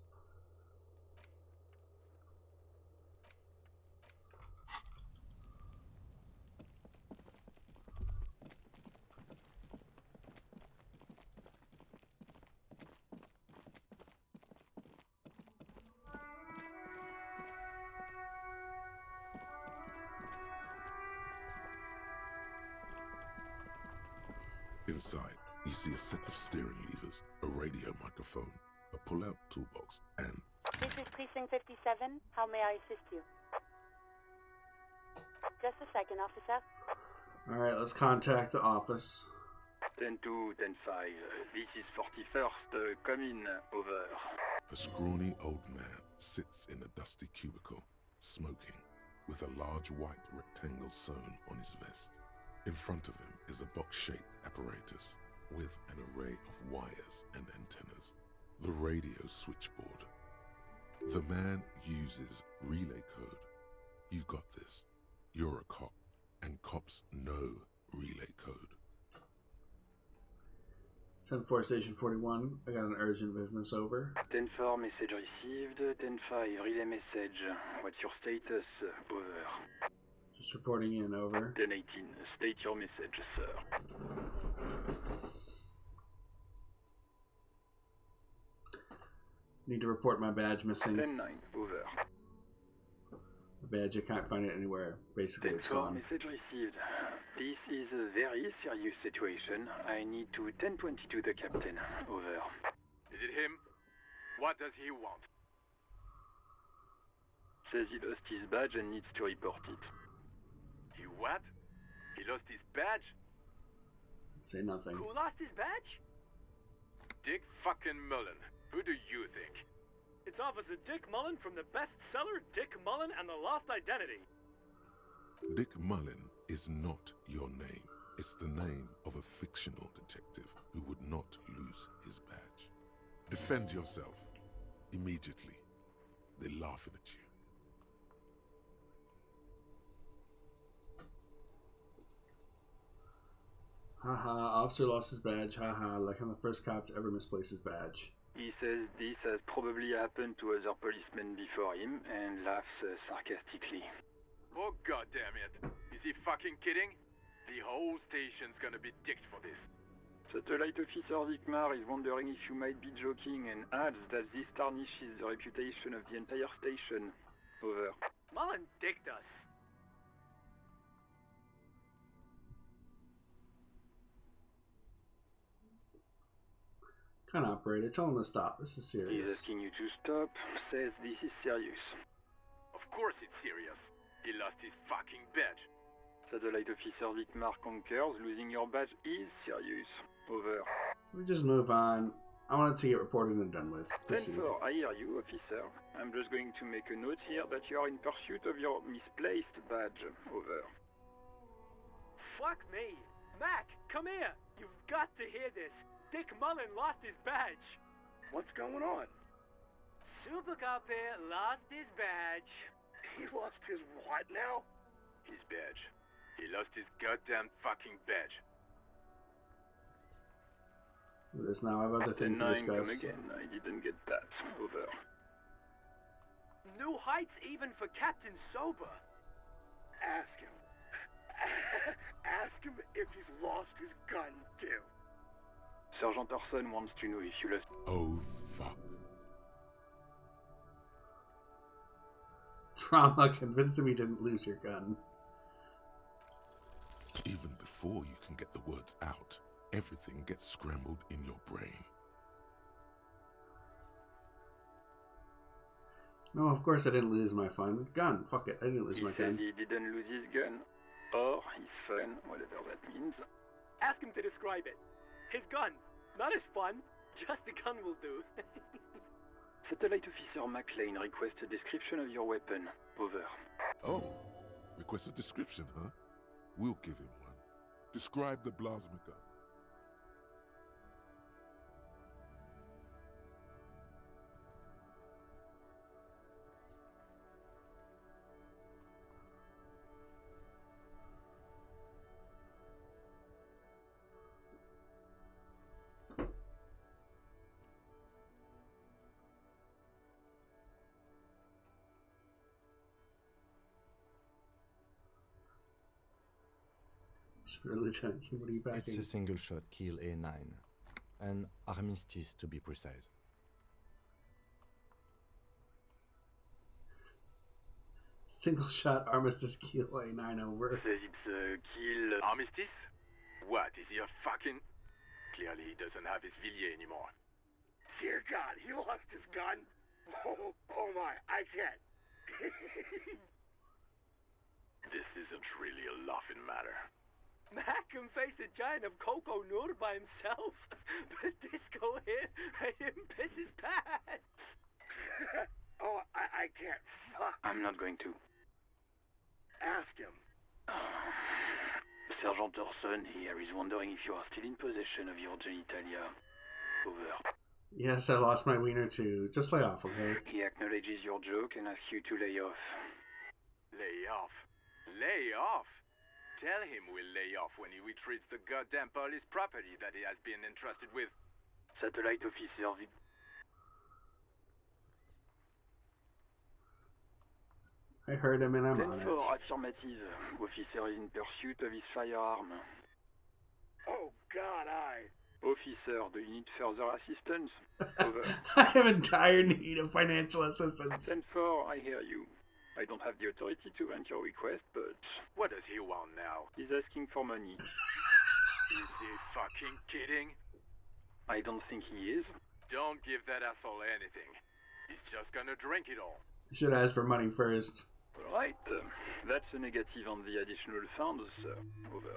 Inside, you see a set of steering levers, a radio microphone, a pull-out toolbox, and... This is Precinct 57. How may I assist you? Just a second, officer. Alright, let's contact the office. 10-2, 10-5. This is 41st. Come in. Over. A scrawny old man sits in a dusty cubicle, smoking, with a large white rectangle sewn on his vest. In front of him is a box-shaped apparatus with an array of wires and antennas. The radio switchboard. The man uses relay code. You got this. You're a cop, and cops know relay code. 10-4, Station 41. I got an urgent business, over. 10-4, message received. 10-5, relay message. What's your status? Over. Just reporting in, over. 10-18, state your message, sir. Need to report my badge missing. 10-9, over. The badge, I can't find it anywhere. Basically, it's 10-4, gone. message received. This is a very serious situation. I need to 10-22 the captain. Over. Is it him? What does he want? Says he lost his badge and needs to report it. He what? He lost his badge? Say nothing. Who lost his badge? Dick fucking Mullen. Who do you think? It's Officer Dick Mullen from the bestseller Dick Mullen and the Lost Identity. Dick Mullen is not your name. It's the name of a fictional detective who would not lose his badge. Defend yourself. Immediately. They're laughing at you. Haha, officer lost his badge. Haha, like I'm the first cop to ever misplace his badge. He says this has probably happened to other policemen before him and laughs sarcastically. Oh goddamn it! Is he fucking kidding? The whole station's gonna be dicked for this. Satellite Officer Vikmar is wondering if you might be joking and adds that this tarnishes the reputation of the entire station. Over. Mullen dicked us. Kind of operator, tell him to stop. This is He's serious. asking you to stop, says this is serious. Of course it's serious. He lost his fucking badge. Satellite Officer Vikmar concurs, losing your badge is serious. Over. We just move on. I want it to get reported and done with. Proceed. 10-4, I hear you, officer. I'm just going to make a note here that you are in pursuit of your misplaced badge. Over. Fuck me. Mac, come here. You've got to hear this. Dick Mullen lost his badge. What's going on? Super Cop here lost his badge. He lost his what now? His badge. He lost his goddamn fucking badge. There's now I have other things to 10-9, come discuss. again. I didn't get that. Over. New heights even for Captain Sober. Ask him. Ask him if he's lost his gun too. Sergeant Orson wants to know if you lost. Oh, fuck. Trauma convinced him he didn't lose your gun. Even before you can get the words out, everything gets scrambled in your brain. No, of course I didn't lose my gun. Fuck it, I didn't lose my gun. He didn't lose his gun. Or his fun, whatever that means. Ask him to describe it. His gun. Not his fun. Just the gun will do. Satellite Officer McLean requests a description of your weapon. Over. Oh, request a description, huh? We'll give him one. Describe the plasma gun. Lieutenant, what are you packing? It's a single-shot kill A9. An armistice, to be precise. Single shot armistice kill A9 over. Says it's a kill. Armistice? What, is he a fucking... Clearly he doesn't have his Villiers anymore. Dear God, he lost his gun. Oh my, I can't. This isn't really a laughing matter. Mac can face a giant of Coco Nur by himself, but Disco here made him piss his pants. Oh, I can't. Fuck. I'm not going to. Ask him. Sergeant Orson here is wondering if you are still in possession of your genitalia. Over. Yes, I lost my wiener too. Just lay off, okay? He acknowledges your joke and asks you to lay off. Lay off? Lay off? Tell him we'll lay off when he retrieves the goddamn police property that he has been entrusted with. Satellite officer I heard him and I'm on it. 10-4, affirmative. Officer is in pursuit of his firearm. Oh, God, Officer, do you need further assistance? Over. I am in dire need of financial assistance. 10-4, I hear you. I don't have the authority to grant your request, but... What does he want now? He's asking for money. Is he fucking kidding? I don't think he is. Don't give that asshole anything. He's just gonna drink it all. You should ask for money first. Alright, that's a negative on the additional funds, sir. Over.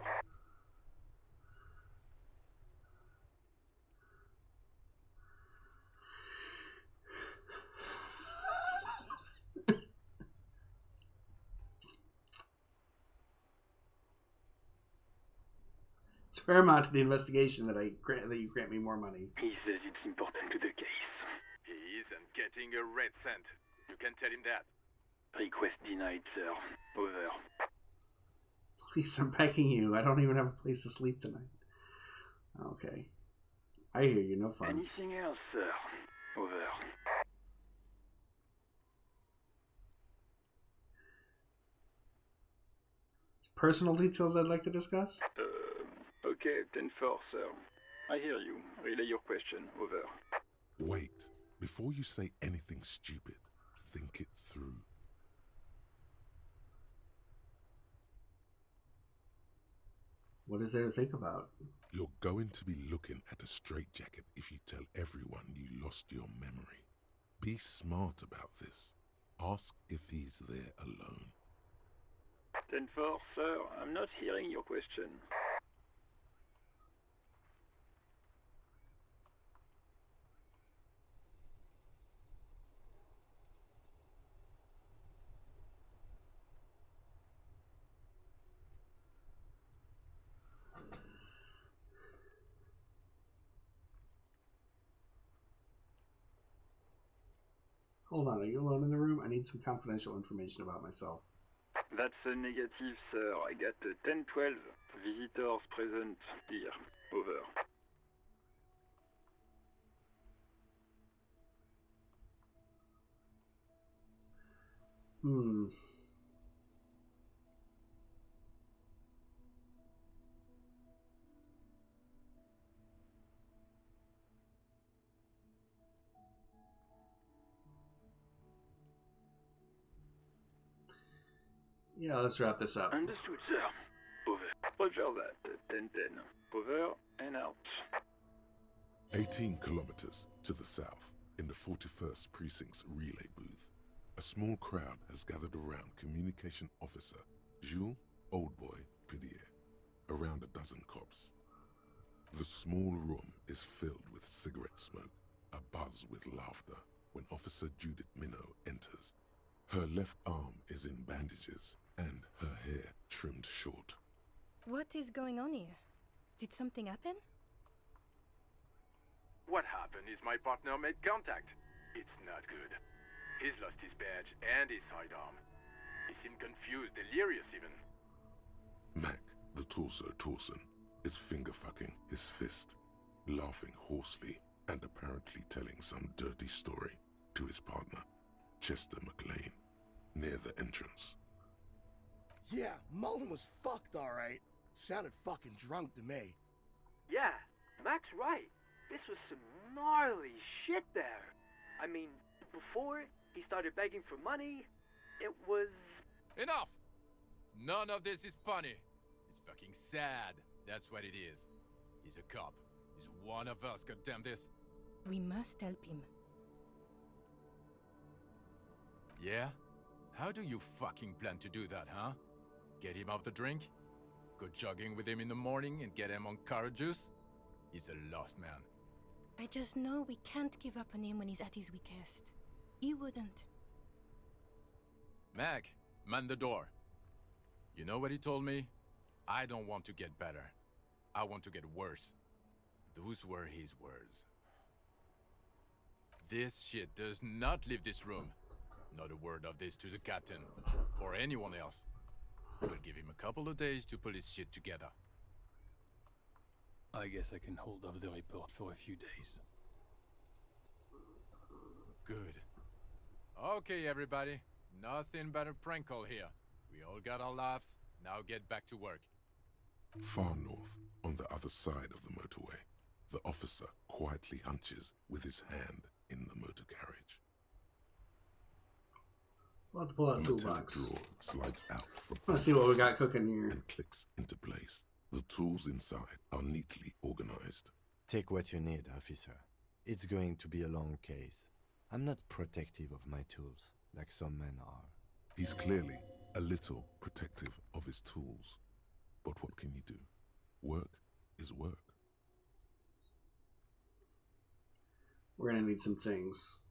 It's paramount to the investigation that you grant me more money. He says it's important to the case. He isn't getting a red cent. You can tell him that. Request denied, sir. Over. Please, I'm begging you. I don't even have a place to sleep tonight. Okay. I hear you. No funds. Anything else, sir? Over. Personal details I'd like to discuss? Okay, 10-4, sir. I hear you. Relay your question. Over. Wait. Before you say anything stupid, think it through. What is there to think about? You're going to be looking at a straitjacket if you tell everyone you lost your memory. Be smart about this. Ask if he's there alone. 10-4, sir. I'm not hearing your question. Hold on, are you alone in the room? I need some confidential information about myself. That's a negative, sir. I got a 10-12. Visitors present here. Over. Yeah, let's wrap this up. Understood, sir. Over. Roger that. 10-10. Over and out. 18 kilometers to the south, in the 41st Precinct's relay booth, a small crowd has gathered around Communication Officer Jules Oldboy Pidier, around a dozen cops. The small room is filled with cigarette smoke, abuzz with laughter, when Officer Judith Minot enters. Her left arm is in bandages, and her hair trimmed short. What is going on here? Did something happen? What happened is my partner made contact. It's not good. He's lost his badge and his sidearm. He seemed confused, delirious even. Mac, the torso Torson, is finger-fucking his fist, laughing hoarsely and apparently telling some dirty story to his partner, Chester McLean, near the entrance. Yeah, Mullen was fucked, alright. Sounded fucking drunk to me. Yeah, Mac's right. This was some gnarly shit there. I mean, before he started begging for money, it was... Enough! None of this is funny. It's fucking sad. That's what it is. He's a cop. He's one of us, goddamn this. We must help him. Yeah? How do you fucking plan to do that, huh? Get him off the drink? Go jogging with him in the morning and get him on carrot juice? He's a lost man. I just know we can't give up on him when he's at his weakest. He wouldn't. Mac, man the door. You know what he told me? I don't want to get better. I want to get worse. Those were his words. This shit does not leave this room. Not a word of this to the captain, or anyone else. We'll give him a couple of days to pull his shit together. I guess I can hold off the report for a few days. Good. Okay, everybody. Nothing but a prank call here. We all got our laughs. Now get back to work. Far north, on the other side of the motorway, the officer quietly hunches with his hand in the motor carriage. We'll have to pull out a The metallic toolbox. drawer slides out from Let's see what we got cooking here. and clicks into place. The tools inside are neatly organized. Take what you need, officer. It's going to be a long case. I'm not protective of my tools, like some men are. He's clearly a little protective of his tools. But what can you do? Work is work. We're gonna need some things.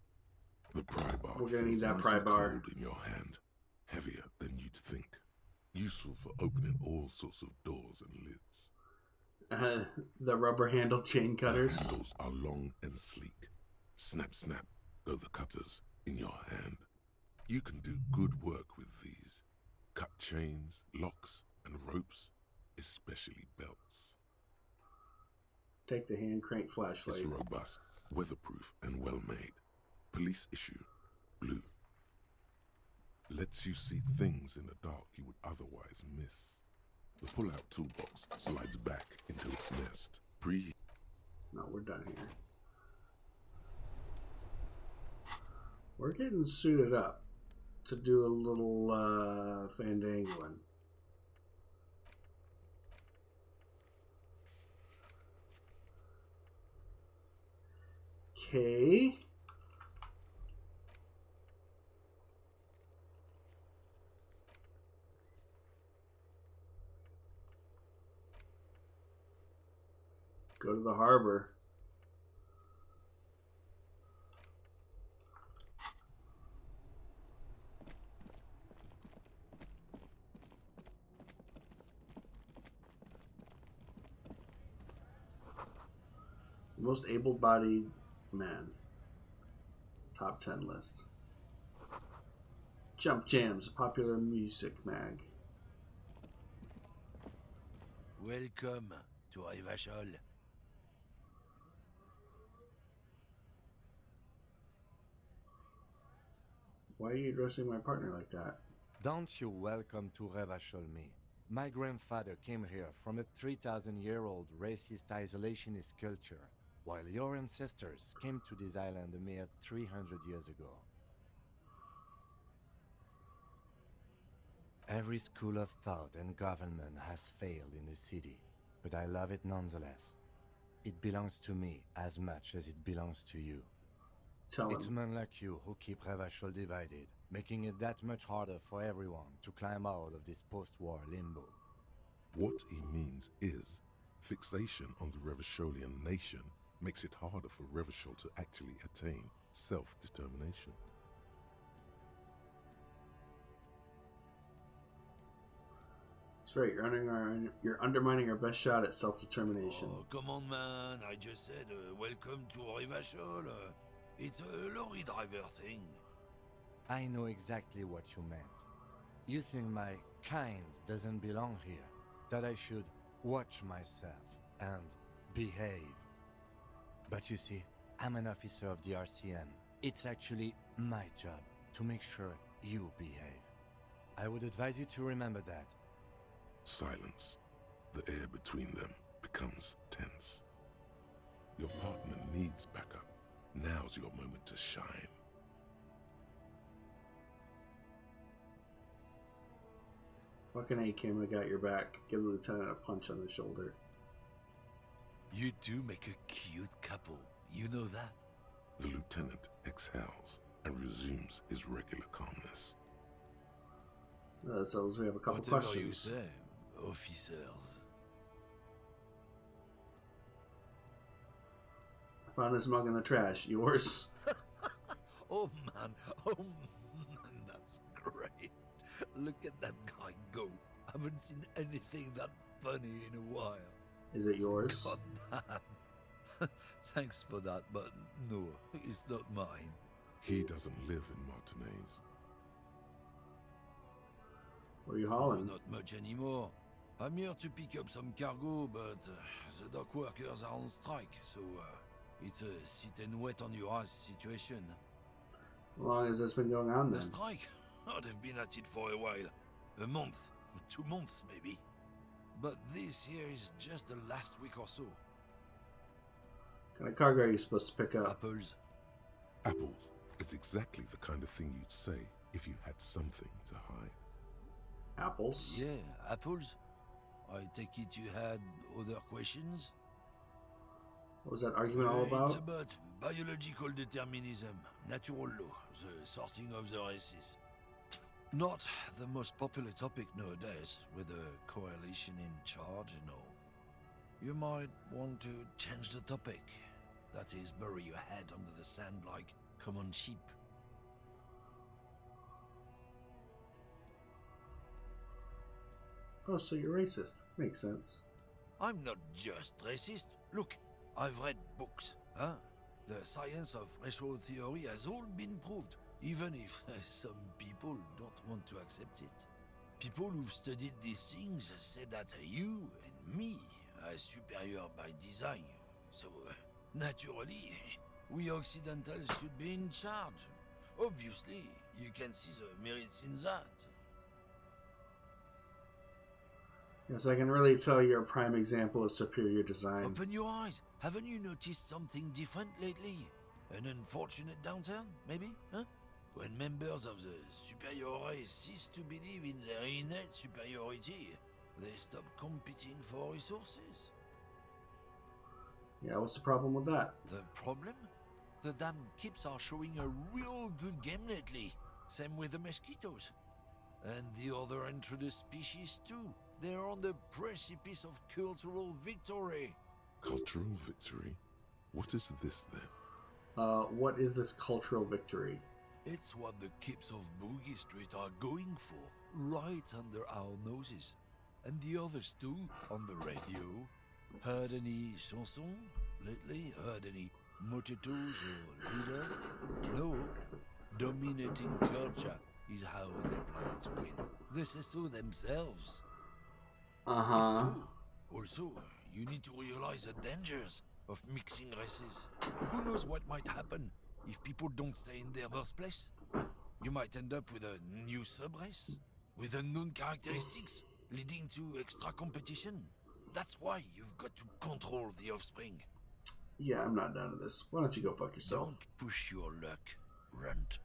The pry bar We're gonna feels need that nice pry and bar. cold in your hand, heavier than you'd think. Useful for opening all sorts of doors and lids. The rubber handle chain cutters. The handles are long and sleek. Snap, snap, go the cutters in your hand. You can do good work with these. Cut chains, locks, and ropes, especially belts. Take the hand crank flashlight. It's robust, weatherproof, and well-made. Police issue, blue. Lets you see things in the dark you would otherwise miss. The pull-out toolbox slides back into its nest. No, we're done here. We're getting suited up to do a little fandangling. Okay. Go to the harbor. Most able-bodied man. Top 10 list. Jump Jams, a popular music mag. Welcome to Rivachol. Why are you addressing my partner like that? Don't you welcome to Revachol me. My grandfather came here from a 3,000-year-old racist isolationist culture, while your ancestors came to this island a mere 300 years ago. Every school of thought and government has failed in the city, but I love it nonetheless. It belongs to me as much as it belongs to you. It's men like you who keep Revachol divided, making it that much harder for everyone to climb out of this post-war limbo. What he means is, fixation on the Revacholian nation makes it harder for Revachol to actually attain self-determination. That's right, you're undermining our best shot at self-determination. Oh, come on, man. I just said, welcome to Rivachol. It's a lorry driver thing. I know exactly what you meant. You think my kind doesn't belong here, that I should watch myself and behave. But you see, I'm an officer of the RCM. It's actually my job to make sure you behave. I would advise you to remember that. Silence. The air between them becomes tense. Your partner needs backup. Now's your moment to shine. Fucking A, Kim, I got your back. Give the lieutenant a punch on the shoulder. You two make a cute couple. You know that? The lieutenant exhales and resumes his regular calmness. So we have a couple Whatever questions. you say, officers. I found this mug in the trash. Yours? Oh man, that's great. Look at that guy go. Haven't seen anything that funny in a while. Is it yours? God damn. Thanks for that, but no, it's not mine. He doesn't live in Martinez. What are you hauling? Not much anymore. I'm here to pick up some cargo, but the dock workers are on strike, so it's a sit and wait on your ass situation. How long has this been going on The then? strike? Oh, they've been at it for a while. A month, 2 months maybe. But this here is just the last week or so. What kind of cargo are you supposed to pick up? Apples. Apples is exactly the kind of thing you'd say if you had something to hide. Apples? Yeah, apples. I take it you had other questions? What was that argument all about? It's about biological determinism, natural law, the sorting of the races. Not the most popular topic nowadays, with the coalition in charge and all. You might want to change the topic. That is, bury your head under the sand like common sheep. Oh, so you're racist. Makes sense. I'm not just racist. Look, I've read books, huh? The science of racial theory has all been proved, even if some people don't want to accept it. People who've studied these things say that you and me are superior by design, so naturally, we Occidentals should be in charge. Obviously, you can see the merits in that. Yes, I can really tell you're a prime example of superior design. Open your eyes. Haven't you noticed something different lately? An unfortunate downturn, maybe? Huh? When members of the superior race cease to believe in their innate superiority, they stop competing for resources. Yeah, what's the problem with that? The problem? The damn kips are showing a real good game lately. Same with the mosquitoes. And the other introduced species too. They're on the precipice of cultural victory. Cultural victory? What is this then? What is this cultural victory? It's what the kips of Boogie Street are going for, right under our noses. And the others too, on the radio. Heard any chansons lately? Heard any motetos or leader? No. Dominating culture is how they plan to win. They say so themselves. Uh-huh. It's true. Also, you need to realize the dangers of mixing races. Who knows what might happen if people don't stay in their birthplace? You might end up with a new sub-race, with unknown characteristics, leading to extra competition. That's why you've got to control the offspring. Yeah, I'm not down to this. Why don't you go fuck yourself? Don't push your luck, runt.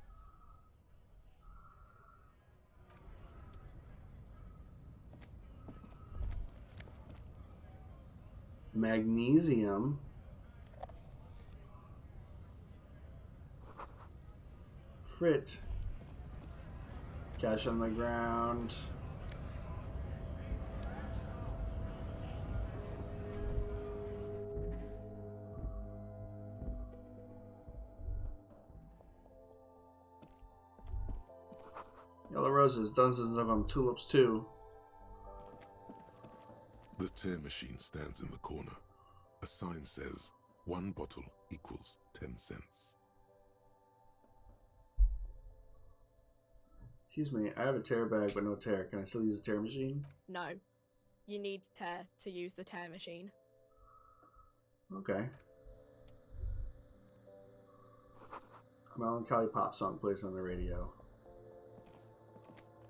Magnesium. Frit. Cash on the ground. Yellow roses, dozens of them. Tulips too. The tear machine stands in the corner. A sign says, 1 bottle equals 10 cents. Excuse me, I have a tear bag but no tear. Can I still use a tear machine? No. You need tear to use the tear machine. Okay. A melancholy pop song plays on the radio.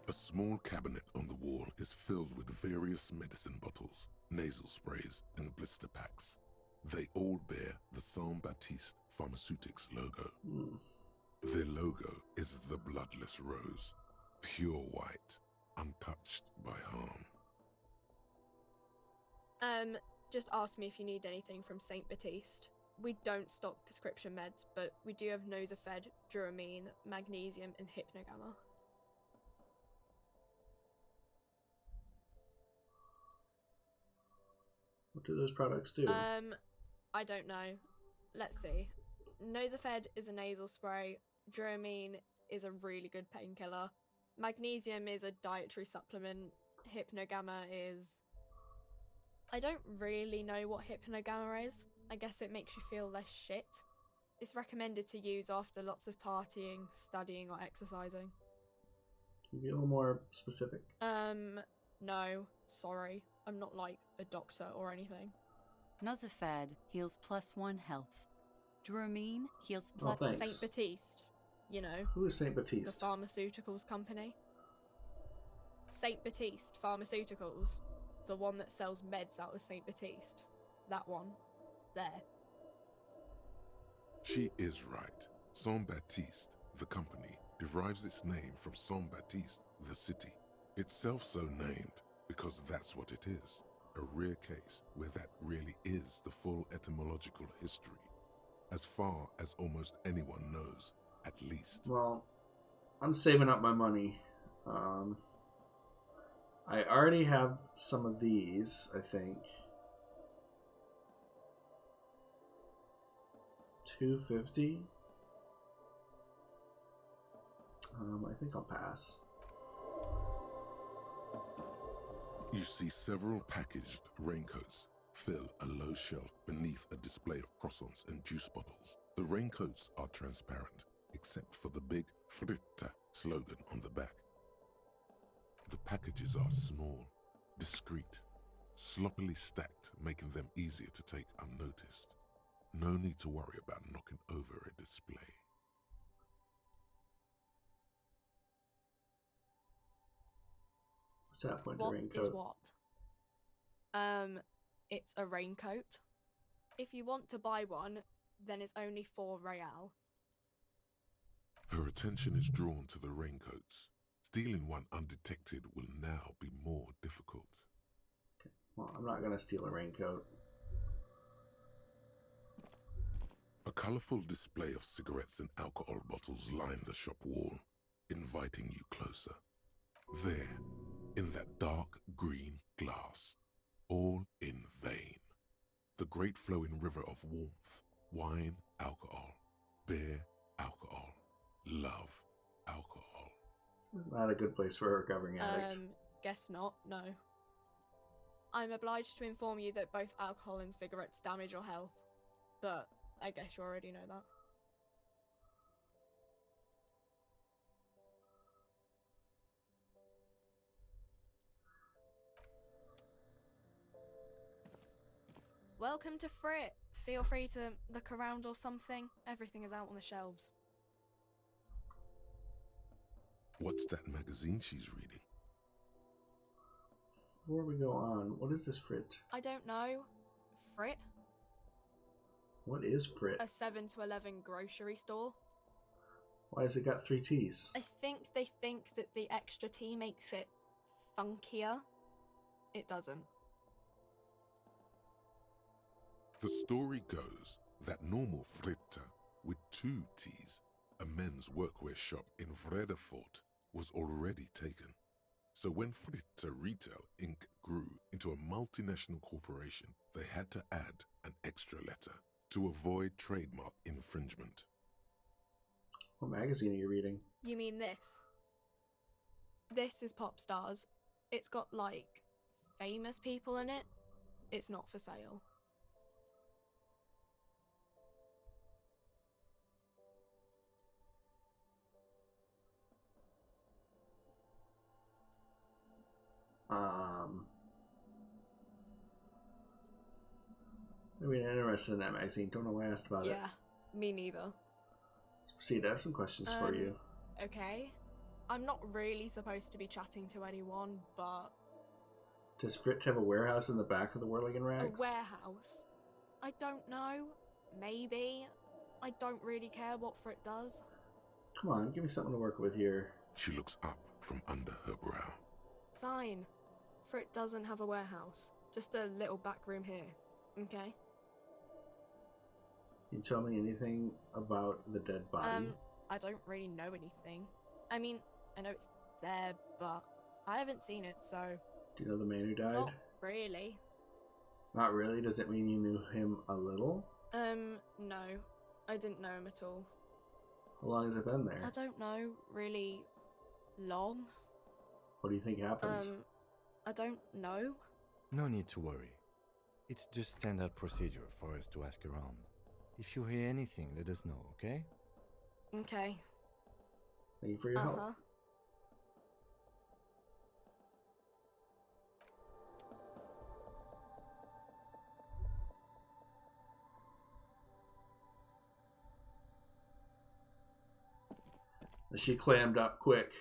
A small cabinet on the wall is filled with various medicine bottles, nasal sprays, and blister packs. They all bear the Saint Baptiste Pharmaceutics logo. Their logo is the bloodless rose, pure white, untouched by harm. Just ask me if you need anything from Saint Baptiste. We don't stock prescription meds, but we do have Nosafed, Duramine, Magnesium, and Hypnogamma. What do those products do? I don't know. Let's see. Nosafed is a nasal spray. Duramine is a really good painkiller. Magnesium is a dietary supplement. Hypnogamma is... I don't really know what Hypnogamma is. I guess it makes you feel less shit. It's recommended to use after lots of partying, studying, or exercising. Can you be a little more specific? No. Sorry. I'm not like a doctor or anything. Nozafed heals +1 health. Dramine heals Oh, plus... thanks. Saint Baptiste. You know. Who is Saint The Baptiste? pharmaceuticals company. Saint Baptiste Pharmaceuticals. The one that sells meds out of Saint Baptiste. That one. There. She is right. Saint Baptiste, the company, derives its name from Saint Baptiste, the city. Itself so named because that's what it is. A rare case where that really is the full etymological history. As far as almost anyone knows, at least. Well, I'm saving up my money. I already have some of these, I think. 250. I think I'll pass. You see several packaged raincoats fill a low shelf beneath a display of croissants and juice bottles. The raincoats are transparent, except for the big Fritta slogan on the back. The packages are small, discreet, sloppily stacked, making them easier to take unnoticed. No need to worry about knocking over a display. What's that point? What Raincoat. is what? It's a raincoat. If you want to buy one, then it's only 4 real. Her attention is drawn to the raincoats. Stealing one undetected will now be more difficult. Well, I'm not gonna steal a raincoat. A colorful display of cigarettes and alcohol bottles line the shop wall, inviting you closer. There, in that dark green glass, all in vain. The great flowing river of warmth, wine, alcohol, beer, alcohol, love, alcohol. This is not a good place for a recovering addict. Guess not, no. I'm obliged to inform you that both alcohol and cigarettes damage your health, but I guess you already know that. Welcome to Frit. Feel free to look around or something. Everything is out on the shelves. What's that magazine she's reading? Before we go on, what is this Frit? I don't know. Frit? What is Frit? A 7 to 11 grocery store. Why has it got 3 T's? I think they think that the extra T makes it funkier. It doesn't. The story goes that normal Fritta, with 2 T's, a men's workwear shop in Vredefort, was already taken. So when Fritta Retail Inc. grew into a multinational corporation, they had to add an extra letter to avoid trademark infringement. What magazine are you reading? You mean this? This is Pop Stars. It's got, like, famous people in it. It's not for sale. I mean, I'm interested in that magazine. Don't know why I asked about it. Yeah, me neither. Let's proceed. I have some questions for you. Okay. I'm not really supposed to be chatting to anyone, but... Does Frit have a warehouse in the back of the Whirligin Rags? A warehouse? I don't know. Maybe. I don't really care what Frit does. Come on, give me something to work with here. She looks up from under her brow. Fine. Frit doesn't have a warehouse. Just a little back room here. Okay? Can you tell me anything about the dead body? I don't really know anything. I mean, I know it's there, but I haven't seen it, so... Do you know the man who died? Not really. Not really? Does it mean you knew him a little? No. I didn't know him at all. How long has it been there? I don't know, really long. What do you think happened? I don't know. No need to worry. It's just standard procedure for us to ask around. If you hear anything, let us know, okay? Okay. Thank you for your help. She clammed up quick.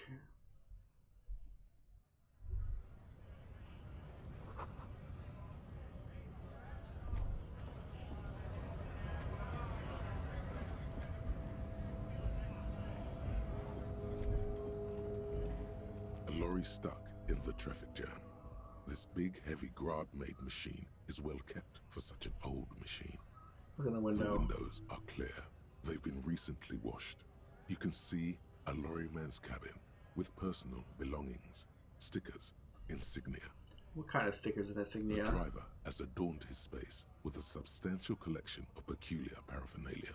A lorry stuck in the traffic jam. This big, heavy Grad-made machine is well kept for such an old machine. Look in the window. The windows are clear. They've been recently washed. You can see a lorryman's cabin with personal belongings, stickers, insignia. What kind of stickers and insignia? The driver has adorned his space with a substantial collection of peculiar paraphernalia.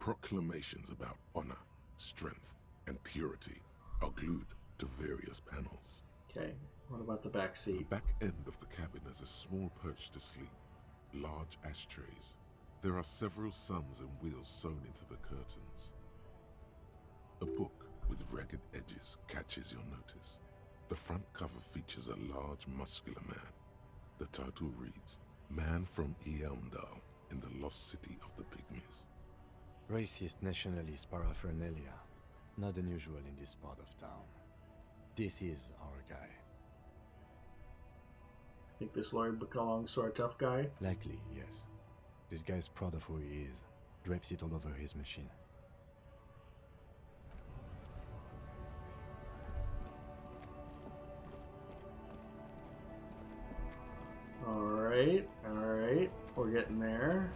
Proclamations about honor, strength, and purity are glued to various panels. Okay, what about the back seat? The back end of the cabin is a small perch to sleep, large ashtrays. There are several suns and wheels sewn into the curtains. A book with ragged edges catches your notice. The front cover features a large, muscular man. The title reads, Man from Eamdal in the Lost City of the Pygmies. Racist nationalist paraphernalia. Not unusual in this part of town. This is our guy. Think this lawyer belongs to our tough guy? Likely, yes. This guy's proud of who he is. Drapes it all over his machine. Alright, alright. We're getting there.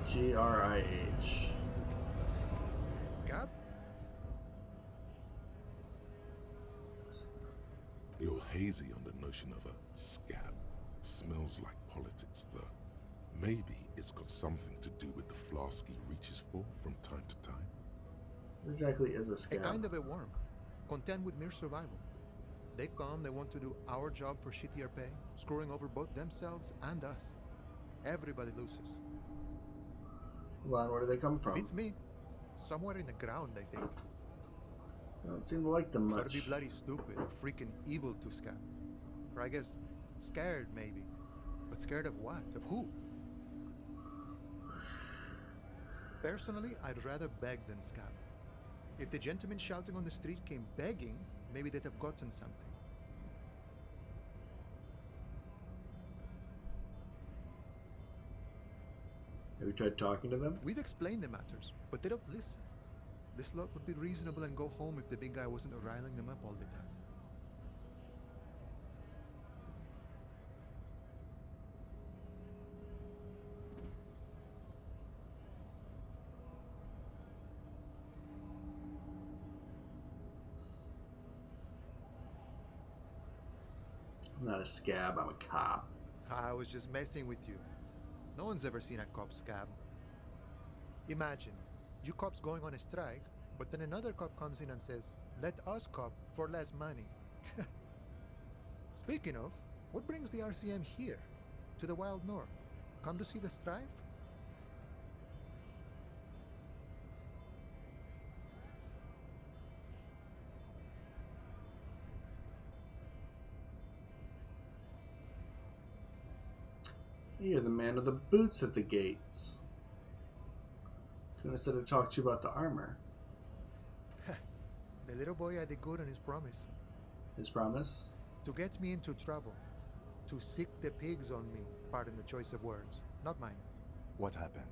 Grih. Scab? You're hazy on the notion of a scab. Smells like politics, though. Maybe it's got something to do with the flask he reaches for from time to time. What exactly is a scab? A kind of a worm, content with mere survival. They come, they want to do our job for shittier pay, screwing over both themselves and us. Everybody loses. Well, where do they come from? Beats me. Somewhere in the ground, I think. I don't seem to like them Gotta much. be bloody stupid or freaking evil to scab. Or I guess scared, maybe. But scared of what? Of who? Personally, I'd rather beg than scab. If the gentleman shouting on the street came begging, maybe they'd have gotten something. Have you tried talking to them? We've explained the matters, but they don't listen. This lot would be reasonable and go home if the big guy wasn't riling them up all the time. I'm not a scab, I'm a cop. I was just messing with you. No one's ever seen a cop scab. Imagine, you cops going on a strike, but then another cop comes in and says, let us cop for less money. Speaking of, what brings the RCM here? To the Wild North? Come to see the strife? You're the man with the boots at the gates. I said to talk to you about the armor. The little boy had a good on his promise. His promise? To get me into trouble. To sick the pigs on me. Pardon the choice of words. Not mine. What happened?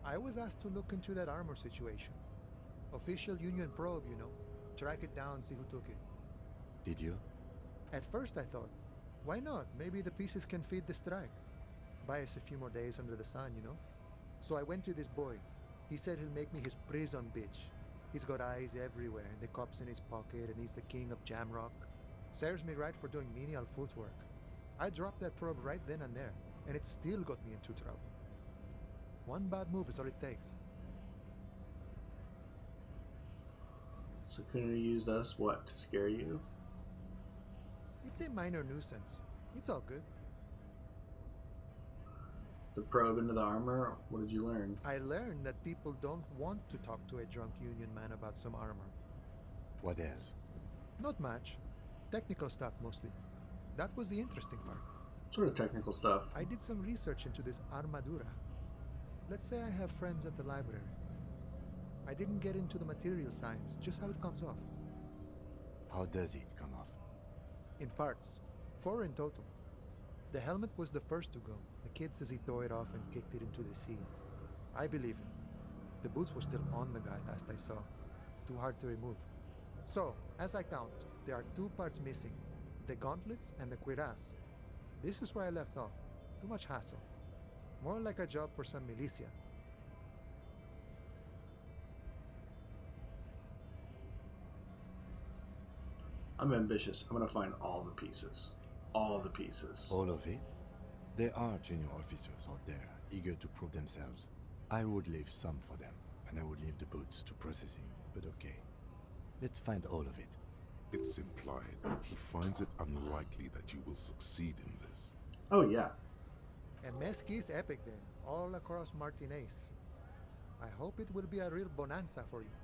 I was asked to look into that armor situation. Official union probe, you know. Track it down, see who took it. Did you? At first I thought, why not? Maybe the pieces can feed the strike. Buy us a few more days under the sun, you know? So I went to this boy. He said he'll make me his prison bitch. He's got eyes everywhere, and the cop's in his pocket, and he's the king of Jamrock. Serves me right for doing menial footwork. I dropped that probe right then and there, and it still got me into trouble. One bad move is all it takes. So couldn't you used us, what, to scare you? It's a minor nuisance. It's all good. The probe into the armor? What did you learn? I learned that people don't want to talk to a drunk union man about some armor. What else? Not much. Technical stuff mostly. That was the interesting part. Sort of technical stuff. I did some research into this armadura. Let's say I have friends at the library. I didn't get into the material science, just how it comes off. How does it come off? In parts. 4 in total. The helmet was the first to go. The kid says he tore it off and kicked it into the sea. I believe him. The boots were still on the guy last I saw. Too hard to remove. So, as I count, there are 2 parts missing. The gauntlets and the cuirass. This is where I left off. Too much hassle. More like a job for some militia. I'm ambitious. I'm gonna find all the pieces. All the pieces. All of it? There are junior officers out there, eager to prove themselves. I would leave some for them, and I would leave the boots to processing, but okay. Let's find all of it. It's implied he finds it unlikely that you will succeed in this. Oh, yeah. And Mesqui's epic then, all across Martinez. I hope it will be a real bonanza for you.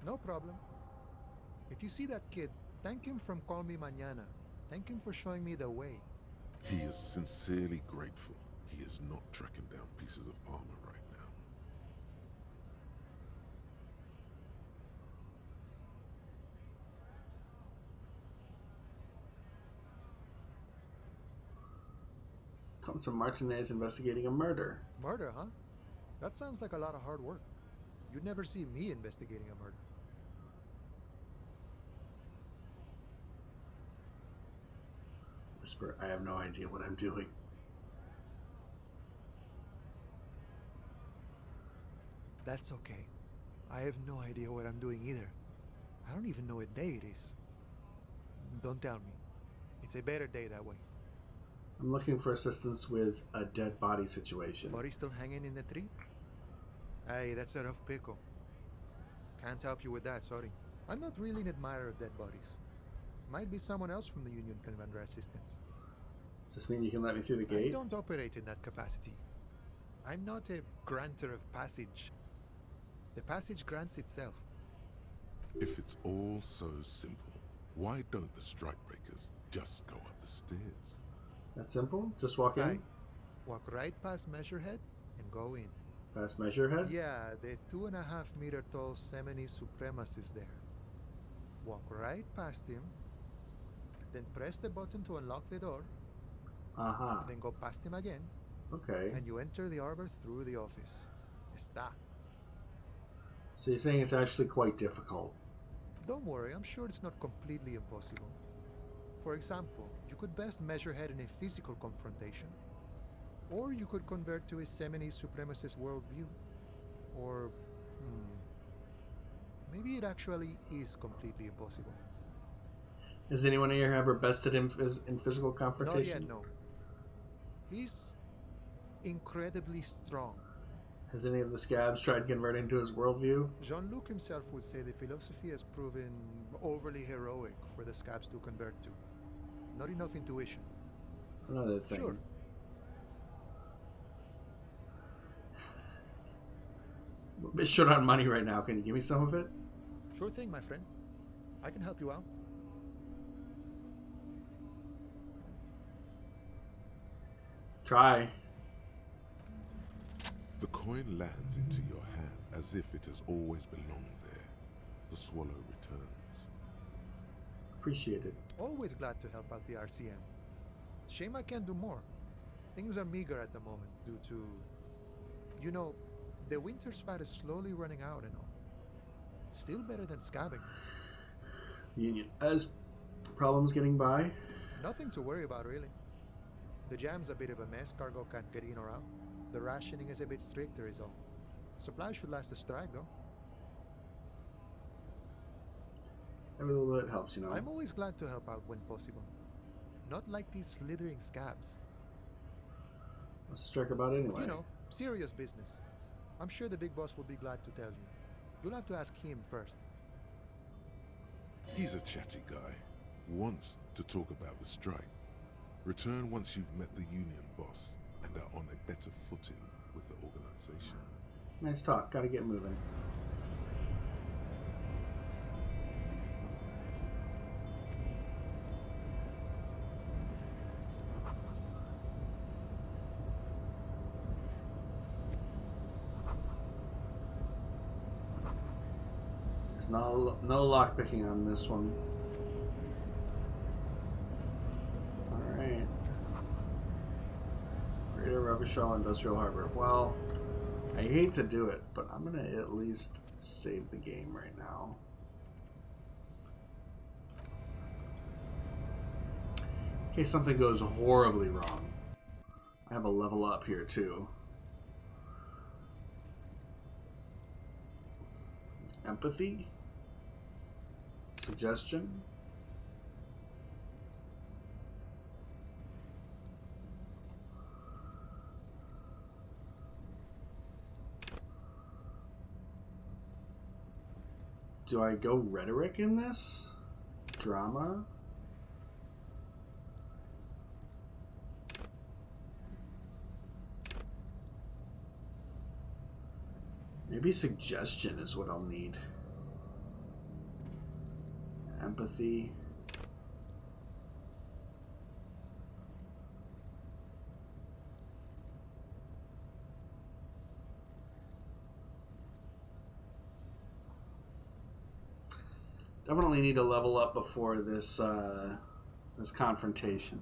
No problem. If you see that kid, thank him from Call Me Mañana. Thank him for showing me the way. He is sincerely grateful. He is not tracking down pieces of armor right now. Come to Martinez investigating a murder. Murder, huh? That sounds like a lot of hard work. You'd never see me investigating a murder. Whisper, I have no idea what I'm doing. That's okay. I have no idea what I'm doing either. I don't even know what day it is. Don't tell me. It's a better day that way. I'm looking for assistance with a dead body situation. Body still hanging in the tree? Hey, that's a rough pickle. Can't help you with that, sorry. I'm not really an admirer of dead bodies. Might be someone else from the Union can render assistance. Does this mean you can let me through the gate? I don't operate in that capacity. I'm not a granter of passage. The passage grants itself. If it's all so simple, why don't the strikebreakers just go up the stairs? That simple? Just walk in? Right. Walk right past Measurehead and go in. Past Measurehead? Yeah, the 2.5-meter tall Semini Supremacist there. Walk right past him, then press the button to unlock the door. Uh-huh. Then go past him again. Okay. And you enter the arbor through the office. Está. So you're saying it's actually quite difficult? Don't worry, I'm sure it's not completely impossible. For example, you could best measure head in a physical confrontation. Or you could convert to a Semini Supremacist worldview. Or, maybe it actually is completely impossible. Has anyone here ever bested him in physical confrontation? Not yet, no. He's incredibly strong. Has any of the scabs tried converting to his worldview? Jean-Luc himself would say the philosophy has proven overly heroic for the scabs to convert to. Not enough intuition. Another thing. Sure. I'm a bit short on money right now. Can you give me some of it? Sure thing, my friend. I can help you out. Try. The coin lands into your hand as if it has always belonged there. The swallow returns. Appreciate it. Always glad to help out the RCM. Shame I can't do more. Things are meager at the moment due to... You know, the winter's fat is slowly running out and all. Still better than scabbing. Union. As problems getting by? Nothing to worry about, really. The jam's a bit of a mess. Cargo can't get in or out. The rationing is a bit stricter is all. Supplies should last the strike, though. Every little bit helps, you know. I'm always glad to help out when possible. Not like these slithering scabs. What's the strike about anyway? You know, serious business. I'm sure the big boss will be glad to tell you. You'll have to ask him first. He's a chatty guy. Wants to talk about the strike. Return once you've met the union boss and are on a better footing with the organization. Nice talk. Gotta get moving. There's no lockpicking on this one. Alright. Greater Robichaux Industrial Harbor. Well, I hate to do it, but I'm gonna at least save the game right now. In case something goes horribly wrong. I have a level up here too. Empathy? Suggestion? Do I go rhetoric in this? Drama? Maybe suggestion is what I'll need. Empathy. Definitely need to level up before this this confrontation.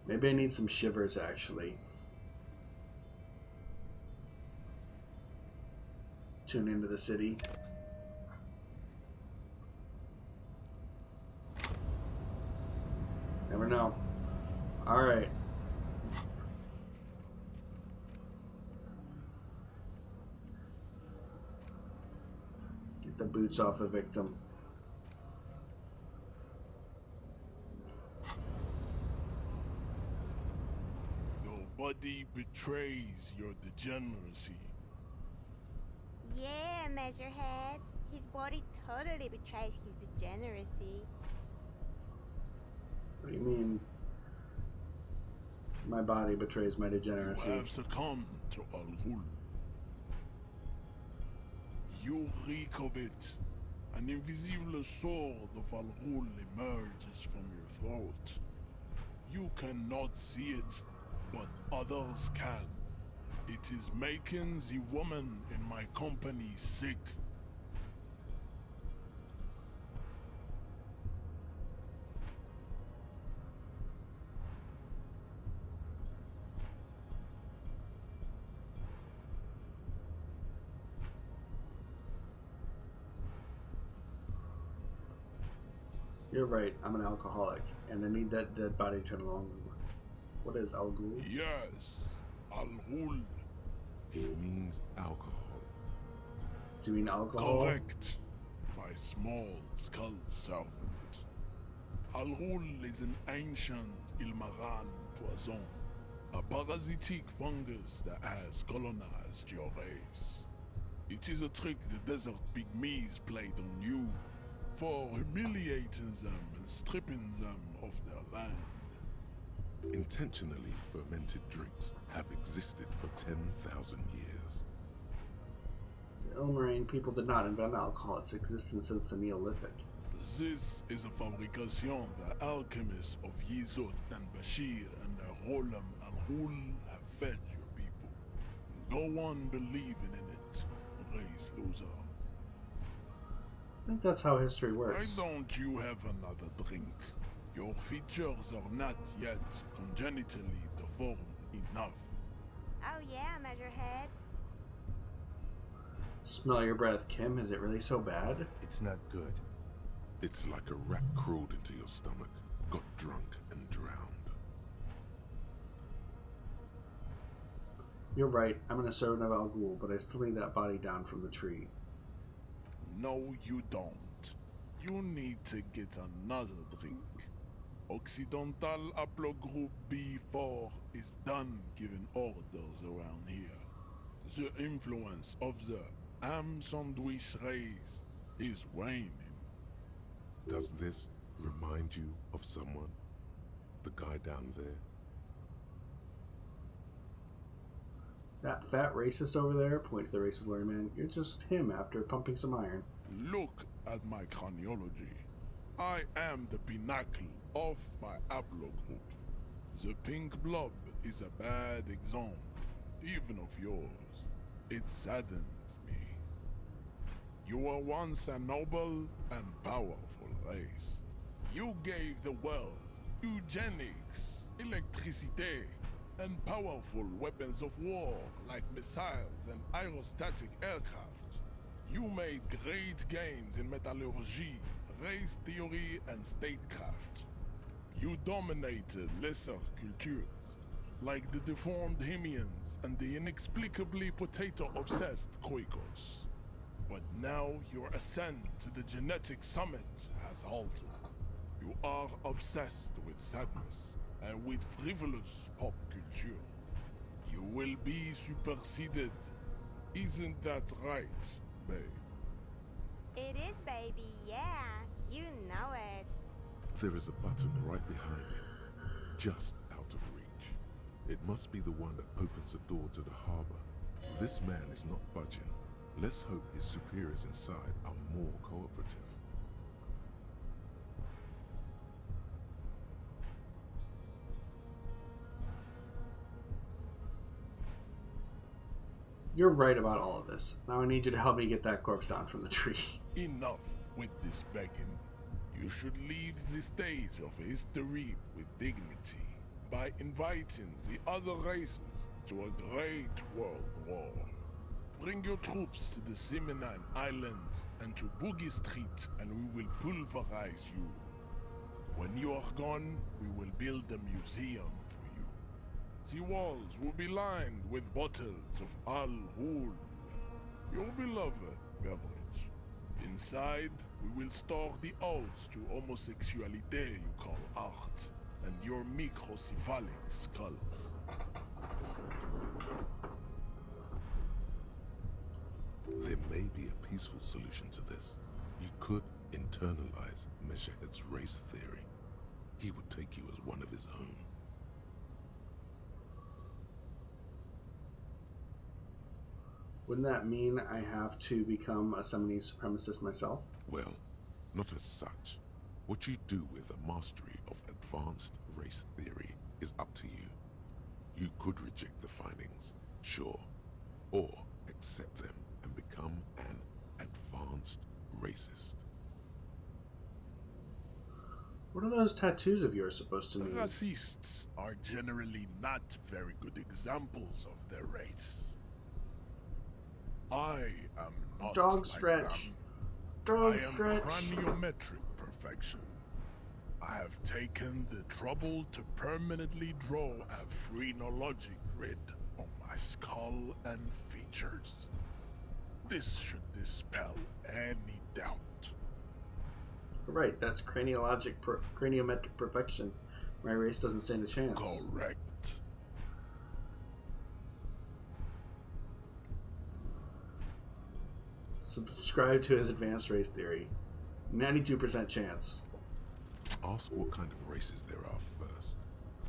Maybe I need some shivers actually. Tune into the city. Never know. Alright. Get the boots off the victim. Your body betrays your degeneracy. Yeah, Measurehead. His body totally betrays his degeneracy. What do you mean? My body betrays my degeneracy. You have succumbed to Al Ghul. You reek of it. An invisible sword of Al Ghul emerges from your throat. You cannot see it, but others can. It is making the woman in my company sick. You're right, I'm an alcoholic, and I need that dead body to along. What is Al Ghul? Yes, Al Ghul. He means alcohol. Do you mean alcohol? Correct. My small skull servant. Al Ghul is an ancient Ilmaran poison, a parasitic fungus that has colonized your race. It is a trick the desert pygmies played on you, for humiliating them and stripping them of their land. Intentionally fermented drinks have existed for 10,000 years. The Ilmarine people did not invent alcohol. It's existed since the Neolithic. This is a fabrication the alchemists of Yizot and Bashir and their Rolam Al Ghul have fed your people. Go on believing in it, race loser. I think that's how history works. Why don't you have another drink? Your features are not yet congenitally deformed enough. Oh yeah, Measurehead. Smell your breath, Kim. Is it really so bad? It's not good. It's like a rat crawled into your stomach, got drunk and drowned. You're right. I'm an servant of Al Ghul, but I still need that body down from the tree. No, you don't. You need to get another drink. Occidental Haplogroup B4 is done giving orders around here. The influence of the ham sandwich race is waning. Does this remind you of someone? The guy down there? That fat racist over there, point to the racist lawyer man, you're just him after pumping some iron. Look at my craniology. I am the pinnacle of my haplogroup. The pink blob is a bad example, even of yours. It saddens me. You were once a noble and powerful race. You gave the world eugenics, electricity, and powerful weapons of war like missiles and aerostatic aircraft. You made great gains in metallurgy, race theory, and statecraft. You dominated lesser cultures, like the deformed Hemians and the inexplicably potato-obsessed Khoikos. But now your ascent to the genetic summit has halted. You are obsessed with sadness and with frivolous pop culture. You will be superseded. Isn't that right, babe? It is, baby, yeah. You know it. There is a button right behind it, just out of reach. It must be the one that opens the door to the harbor. This man is not budging. Let's hope his superiors inside are more cooperative. You're right about all of this. Now I need you to help me get that corpse down from the tree. Enough with this begging. You should leave the stage of history with dignity by inviting the other races to a great world war. Bring your troops to the Seminine Islands and to Boogie Street, and we will pulverize you. When you are gone, we will build a museum for you. The walls will be lined with bottles of Al Ghul, your beloved beverage. Inside, we will store the odes to homosexuality you call art, and your microcephalic skulls. There may be a peaceful solution to this. You could internalize Meshahed's race theory. He would take you as one of his own. Wouldn't that mean I have to become a Seminese supremacist myself? Well, not as such. What you do with a mastery of advanced race theory is up to you. You could reject the findings, sure, or accept them and become an advanced racist. What are those tattoos of yours supposed to mean? Racists are generally not very good examples of their race. I am not Dog like stretch. them. Dog I stretch. am craniometric perfection. I have taken the trouble to permanently draw a phrenologic grid on my skull and features. This should dispel any doubt. Right, that's craniometric perfection. My race doesn't stand a chance. Correct. Subscribe to his advanced race theory. 92% chance. Ask what kind of races there are first.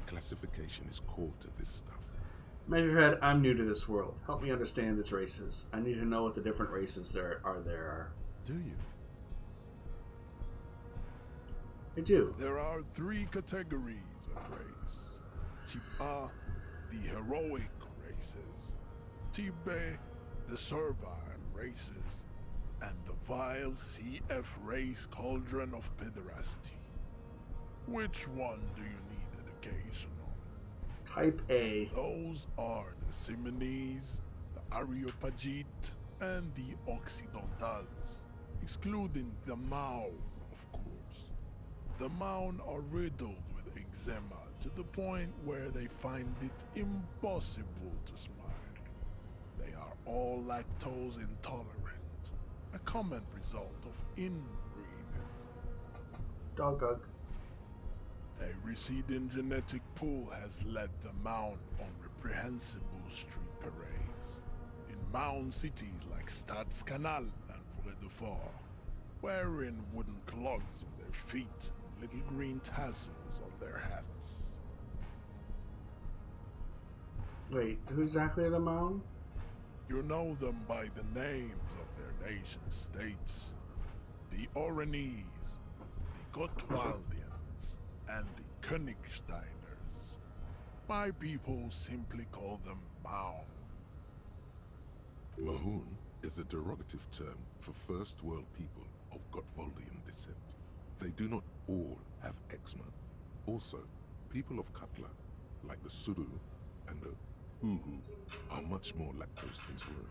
Classification is core to this stuff. Measurehead, I'm new to this world. Help me understand its races. I need to know what the different races there are. Do you? I do. There are 3 categories of race. Type A, the heroic races. Type B, the servile races. And the vile CF race cauldron of pederasty. Which one do you need education on? Type A. Those are the Simonese, the Areopagite, and the Occidentals, excluding the Maun, of course. The Maun are riddled with eczema to the point where they find it impossible to smile. They are all lactose intolerant, a common result of inbreeding. Dog. A receding genetic pool has led the Maun on reprehensible street parades in Maun cities like Stadskanal and Forêt-de-Fort, wearing wooden clogs on their feet and little green tassels on their hats. Wait, who exactly are the Maun? You know them by the names of their nation states. The Oranese, the Gotwaldians and the Königsteiners. My people simply call them Mao. Mahun is a derogative term for first world people of Gotwaldian descent. They do not all have eczema. Also, people of Katla, like the Suru and the Uhu, are much more lactose intolerant.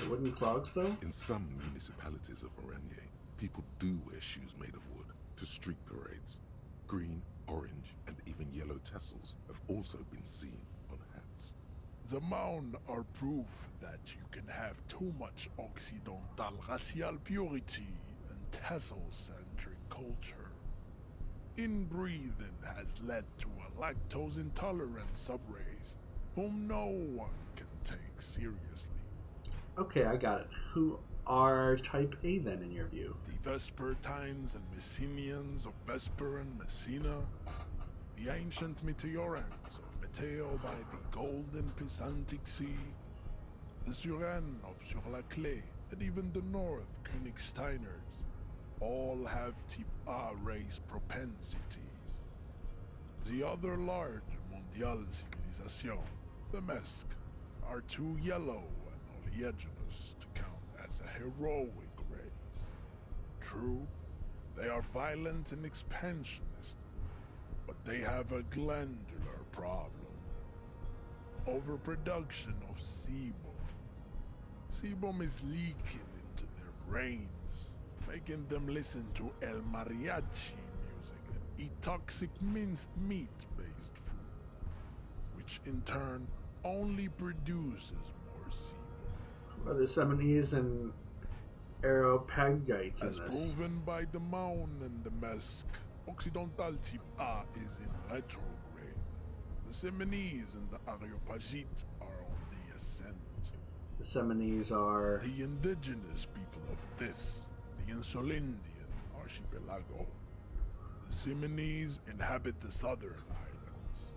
The wooden clogs, though? In some municipalities of Oranje, people do wear shoes made of wood to street parades. Green, orange, and even yellow tassels have also been seen on hats. The Maun are proof that you can have too much Occidental racial purity and tassel-centric culture. Inbreeding has led to a lactose-intolerant subrace whom no one can take seriously. Okay, I got it. Who are Type A then, in your view? The Vespertines and Messenians of Vesper and Messina, the ancient Meteorans of Meteo by the Golden Pisantic Sea, the Suren of Sur-la-Clé, and even the North Königsteiners, all have Type A race propensities. The other large Mondial civilization, the Mesk, are too yellow and oleaginous to count as a heroic race. True, they are violent and expansionist, but they have a glandular problem. Overproduction of sebum. Sebum is leaking into their brains, making them listen to El Mariachi music and eat toxic minced meat-based food, which in turn only produces more sebum. Are the Seminese and Aeropagites in As this? proven by the Maun and the Mesk, Occidental Type A is in retrograde. The Seminese and the Areopagites are on the ascent. The Seminese are... The indigenous people of this, the Insulindian archipelago. The Seminese inhabit the southern islands.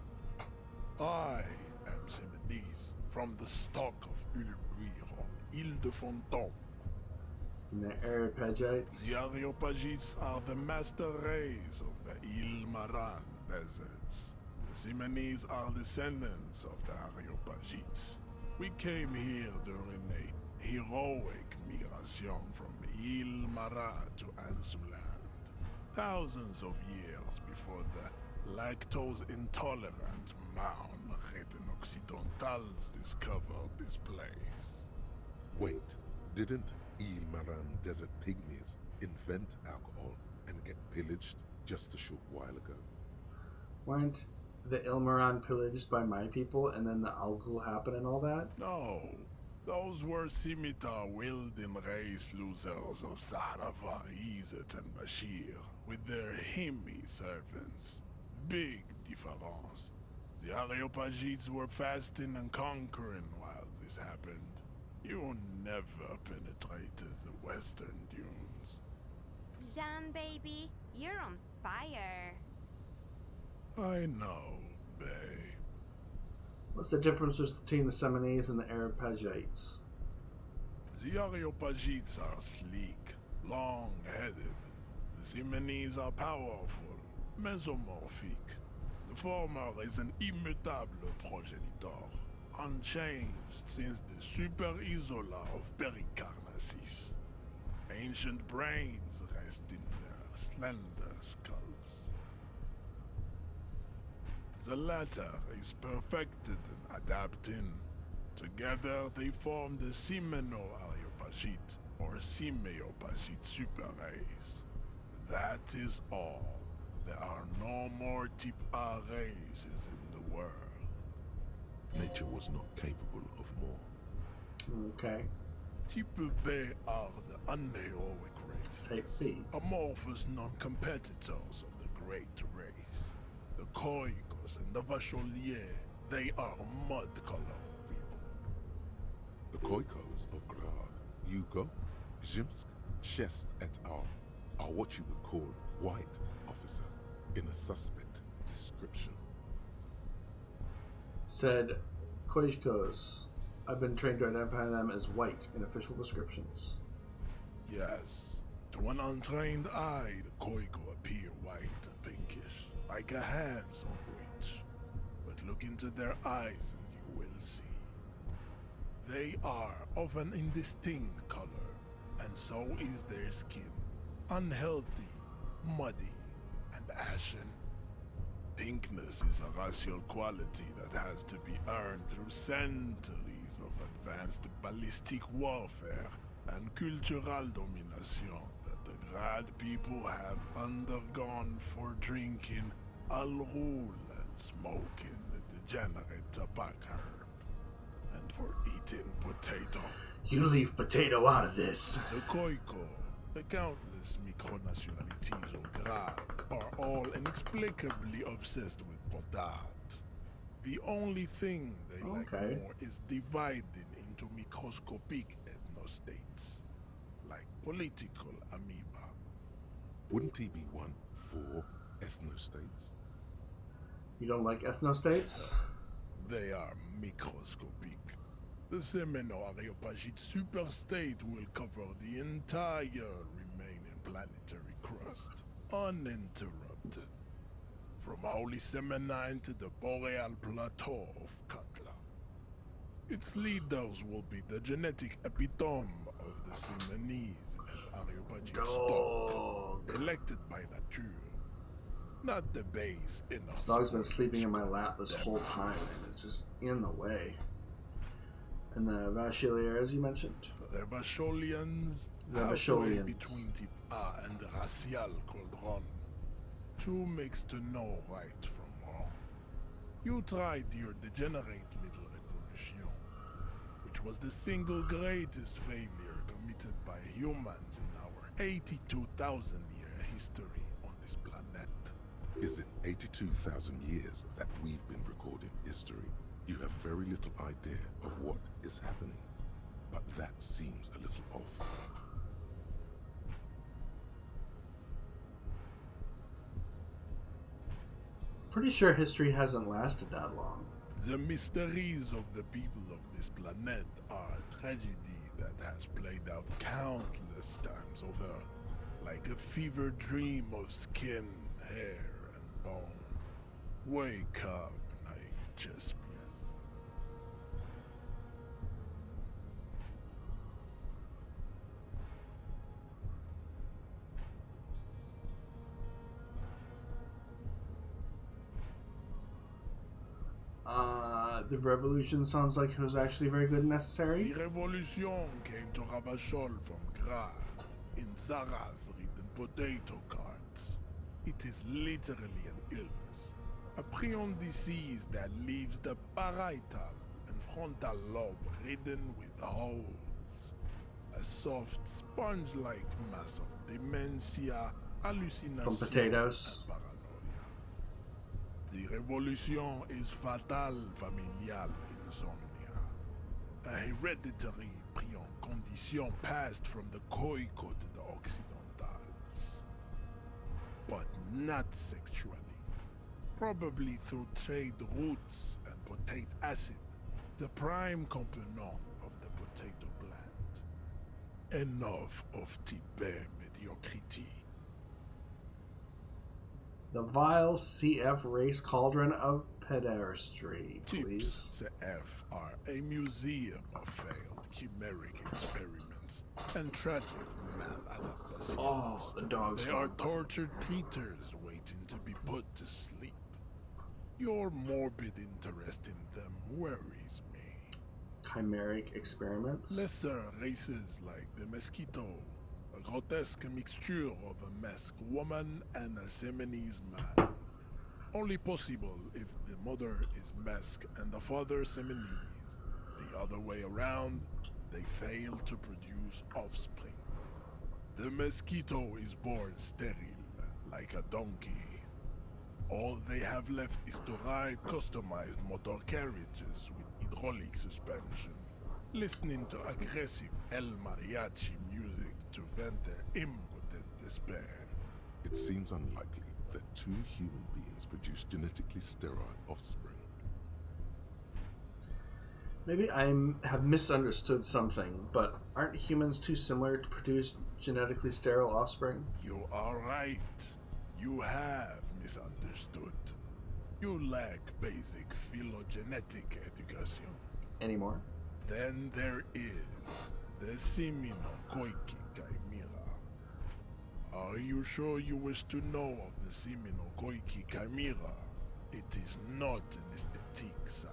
I am Seminese, from the stock of Ulmruir on Ile de Fantôme. And the Areopagites? The Areopagites are the master race of the Ile Maran deserts. The Seminese are descendants of the Areopagites. We came here during a heroic migration from Ile Maran to Ansuland, thousands of years before the lactose-intolerant Maun written Occidentals discovered this place. Wait, didn't Il Maran desert pygmies invent alcohol and get pillaged just a short while ago? Weren't the Ilmaran pillaged by my people and then the algal happened and all that? No, those were scimitar wielding race losers of Zahrava, Izet, and Bashir, with their Himi servants. Big difference. The Areopagites were fasting and conquering while this happened. You never penetrated the western dunes. Jean, baby, you're on fire. I know, bae. What's the difference between the Seminese and the Areopagites? The Areopagites are sleek, long-headed. The Seminese are powerful, mesomorphic. The former is an immutable progenitor, unchanged since the Super Isola of Pericarnassus. Ancient brains rest in their slender skulls. The latter is perfected and adapting. Together they form the Simeno-Areopagite or Simeopagite super race. That is all. There are no more Type A races in the world. Nature was not capable of more. Okay. Type B are the unheroic races. Type B. Amorphous non-competitors of the great race. The Koikos and the Vacholier, they are mud-colored people. The Koikos of Grad, Yugo, Zhimsk, Shest et al. Are what you would call white, officer, in a suspect description. Said Koishkos. I've been trained to identify them as white in official descriptions. Yes, To an untrained eye, the Koiko appear white and pinkish, like a ham sandwich. But look into their eyes and you will see. They are of an indistinct color, and so is their skin. Unhealthy, muddy, and ashen. Pinkness is a racial quality that has to be earned through centuries of advanced ballistic warfare and cultural domination that the Grad people have undergone for drinking alcohol and smoking the degenerate tobacco herb, and for eating potato. You leave potato out of this. The Koiko, the countless micronationalities of Grad, are all inexplicably obsessed with potat. The only thing they like more is dividing into microscopic ethnostates, like political amoeba. Wouldn't he be one for ethnostates? You don't like ethnostates? They are microscopic. The seminal Areopagite superstate will cover the entire remaining planetary crust, uninterrupted. From Holy Semenine to the Boreal Plateau of Katla. Its leaders will be the genetic epitome of the Semenese and Areopagite stock, elected by nature. Not the base in This dog's been sleeping in my lap this whole time, and it's just in the way. And the Vachiliers you mentioned? The Vacholians, Vacholians. halfway between Tipa and the Racial Cauldron. Two makes to know right from wrong. You tried your degenerate little revolution, which was the single greatest failure committed by humans in our 82,000-year history on this planet. Is it 82,000 years that we've been recording history? You have very little idea of what is happening, but that seems a little off. Pretty sure history hasn't lasted that long. The mysteries of the people of this planet are a tragedy that has played out countless times over, like a fever dream of skin, hair, and bone. Wake up, naive Chespias. The revolution sounds like it was actually very good and necessary. The revolution came to Ravachol from Grad, in Zara's written potato carts. It is literally an illness, a prion disease that leaves the parietal and frontal lobe ridden with holes. A soft, sponge-like mass of dementia, hallucination, from potatoes. and paranoia. The revolution is fatal familial insomnia, a hereditary prion condition passed from the Koiko to the Occidentals. But not sexually. Probably through trade roots and potate acid, the prime component of the potato plant. Enough of Tibet mediocrity. The vile CF race cauldron of pederastry, please. Tips CF are a museum of failed chimeric experiments and tragic maladaptations. Oh, the dog's They are tortured creatures waiting to be put to sleep. Your morbid interest in them worries me. Chimeric experiments? Lesser races like the mosquito, a grotesque mixture of a masked woman and a Semenese man. Only possible if the mother is masked and the father Semenese. The other way around, they fail to produce offspring. The mosquito is born sterile, like a donkey. All they have left is to ride customized motor carriages with hydraulic suspension, listening to aggressive El Mariachi music to vent their impotent despair. It seems unlikely that two human beings produce genetically sterile offspring. Maybe I have misunderstood something, but aren't humans too similar to produce genetically sterile offspring? You are right. You have misunderstood. You lack basic phylogenetic education. Anymore? Then there is the Seminokoiki Chimera. Are you sure you wish to know of the Seminokoiki Chimera? It is not an aesthetic site.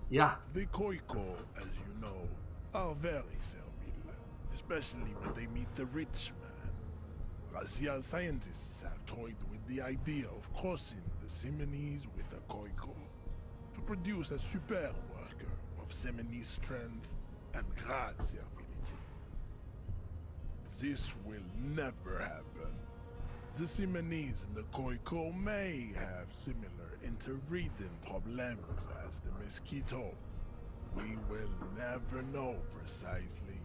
Yeah. The Koiko, as you know, are very servile, especially when they meet the rich man. Racial scientists have toyed with the idea of crossing the Seminese with the Koiko to produce a super worker of Seminese strength and great servility. This will never happen. The Seminese and the Koiko may have similar interbreeding problems as the mosquito. We will never know precisely.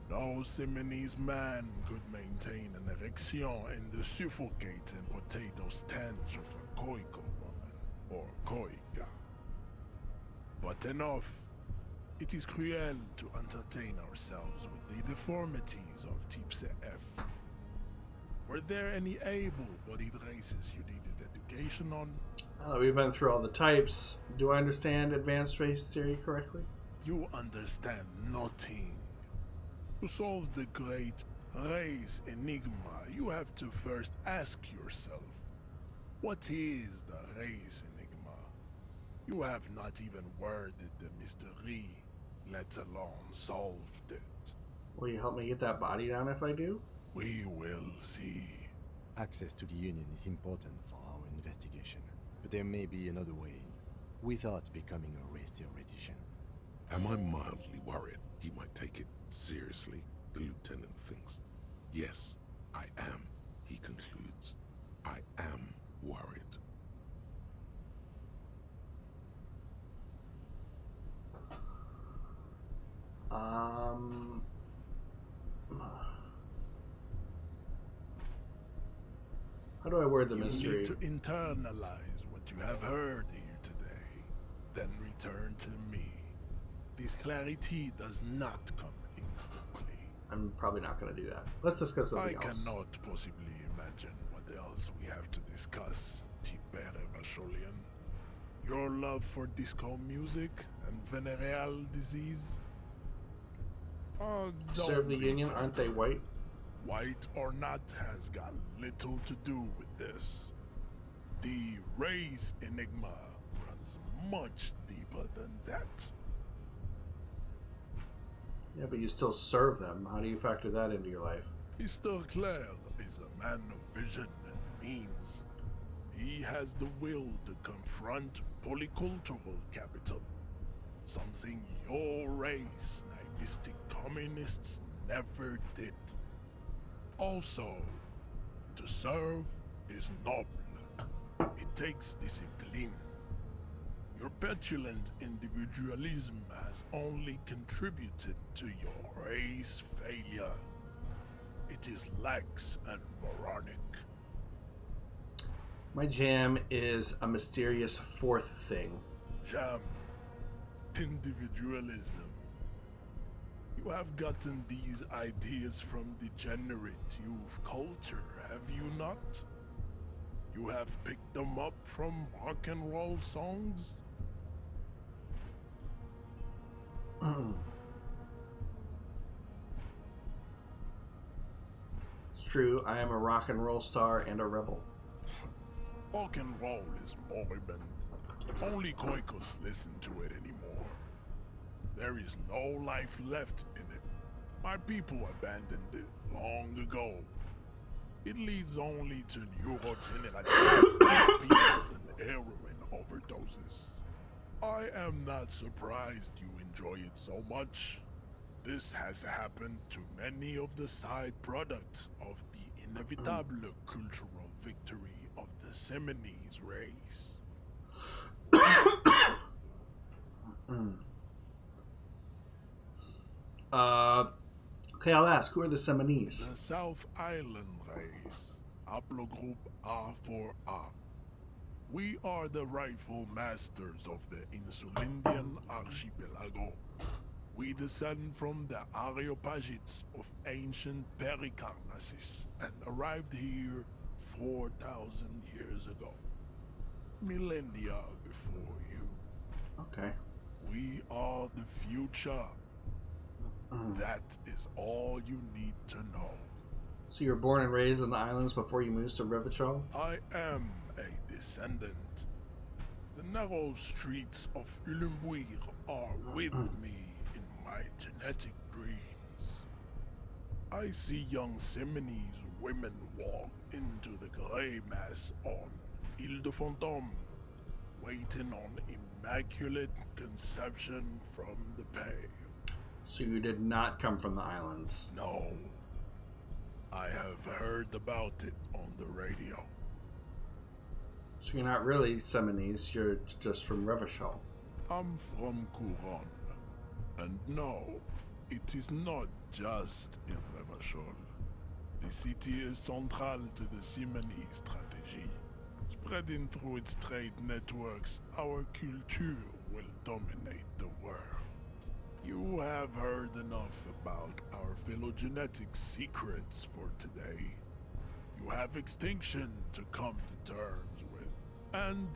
No Seminese man could maintain an erection in the suffocating potato stench of a Koiko woman, or Koika. But enough. It is cruel to entertain ourselves with the deformities of Type F. Were there any able-bodied races you needed education on? We've been through all the types. Do I understand advanced race theory correctly? You understand nothing. To solve the great race enigma, you have to first ask yourself, what is the race enigma? You have not even worded the mystery, let alone solved it. Will you help me get that body down if I do? We will see. Access to the Union is important for our investigation, but there may be another way without becoming a race theoretician. Am I mildly worried he might take it seriously? The lieutenant thinks. Yes, I am, he concludes. I am worried. How do I word the mystery? You need to internalize what you have heard here today, then return to me. This clarity does not come instantly. I'm probably not going to do that. Let's discuss something else. I cannot possibly imagine what else we have to discuss, Tipere Vacholian. Your love for disco music and venereal disease? Serve the Union, aren't they white? White or not has got little to do with this. The race enigma runs much deeper than that. Yeah, but you still serve them. How do you factor that into your life? Mr. Clare is a man of vision and means. He has the will to confront polycultural capital, something your race, naivistic communists, never did. Also, to serve is noble. It takes discipline. Your petulant individualism has only contributed to your race failure. It is lax and moronic. My jam is a mysterious fourth thing. Jam. Individualism. You have gotten these ideas from degenerate youth culture, have you not? You have picked them up from rock and roll songs? It's true, I am a rock and roll star and a rebel. Rock and roll is moribund. Only Koikos listen to it anymore. There is no life left in it. My people abandoned it long ago. It leads only to neurodegenerative pills and heroin overdoses. I am not surprised you enjoy it so much. This has happened to many of the side products of the inevitable cultural victory of the Seminese race. Okay, I'll ask, who are the Seminese? The South Island race, haplogroup A4A. We are the rightful masters of the Insulindian archipelago. We descend from the Areopagites of ancient Pericarnassus and arrived here 4,000 years ago. Millennia before you. Okay. We are the future. That is all you need to know. So you were born and raised on the islands before you moved to Revachol? I am a descendant. The narrow streets of Ulumbuir are with me in my genetic dreams. I see young Seminese women walk into the grey mass on Ile de Fantôme, waiting on immaculate conception from the pay. So you did not come from the islands? No. I have heard about it on the radio. So you're not really Seminese, you're just from Revachol? I'm from Couronne. And no, it is not just in Revachol. The city is central to the Simony strategy. Spreading through its trade networks, our culture will dominate the world. You have heard enough about our phylogenetic secrets for today. You have extinction to come to terms with, and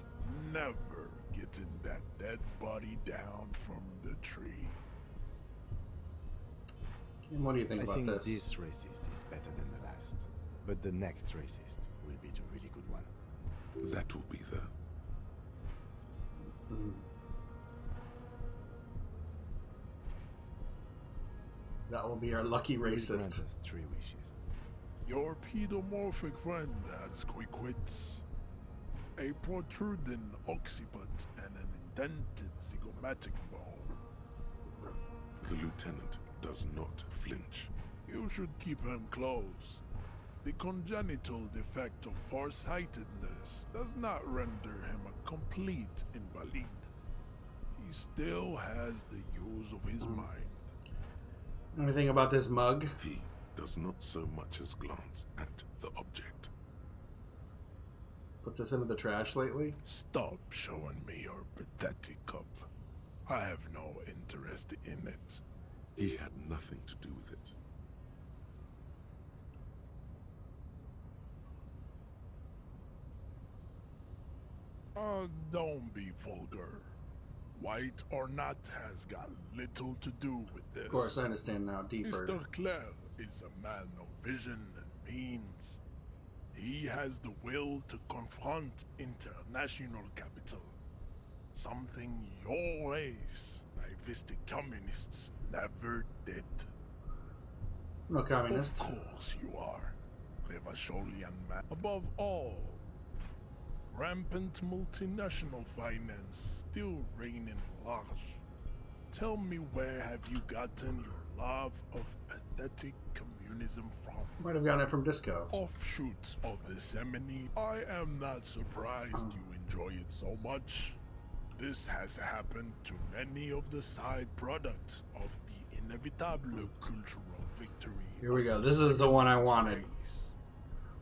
never getting that dead body down from the tree. And what do you think about this? I think this racist is better than the last, but the next racist will be the really good one. That will be the... That will be our lucky racist. 3 wishes. Your pedomorphic friend has quick wits, a protruding occiput, and an indented zygomatic bone. The lieutenant does not flinch. You should keep him close. The congenital defect of farsightedness does not render him a complete invalid. He still has the use of his mind. Anything about this mug? He does not so much as glance at the object. Put this into the trash lately? Stop showing me your pathetic cup. I have no interest in it. He had nothing to do with it. Don't be vulgar. White or not has got little to do with this. Of course, I understand now deeper. Mr. Clare is a man of vision and means. He has the will to confront international capital. Something your race, naivistic communists, never did. No communist. Of course you are. Revacholian man. Above all, rampant multinational finance still reigning large. Tell me, where have you gotten your love of pathetic communism from? Might have gotten it from disco. Offshoots of the Semini. I am not surprised you enjoy it so much. This has happened to many of the side products of the inevitable cultural victory. Here we go. This is the one I wanted.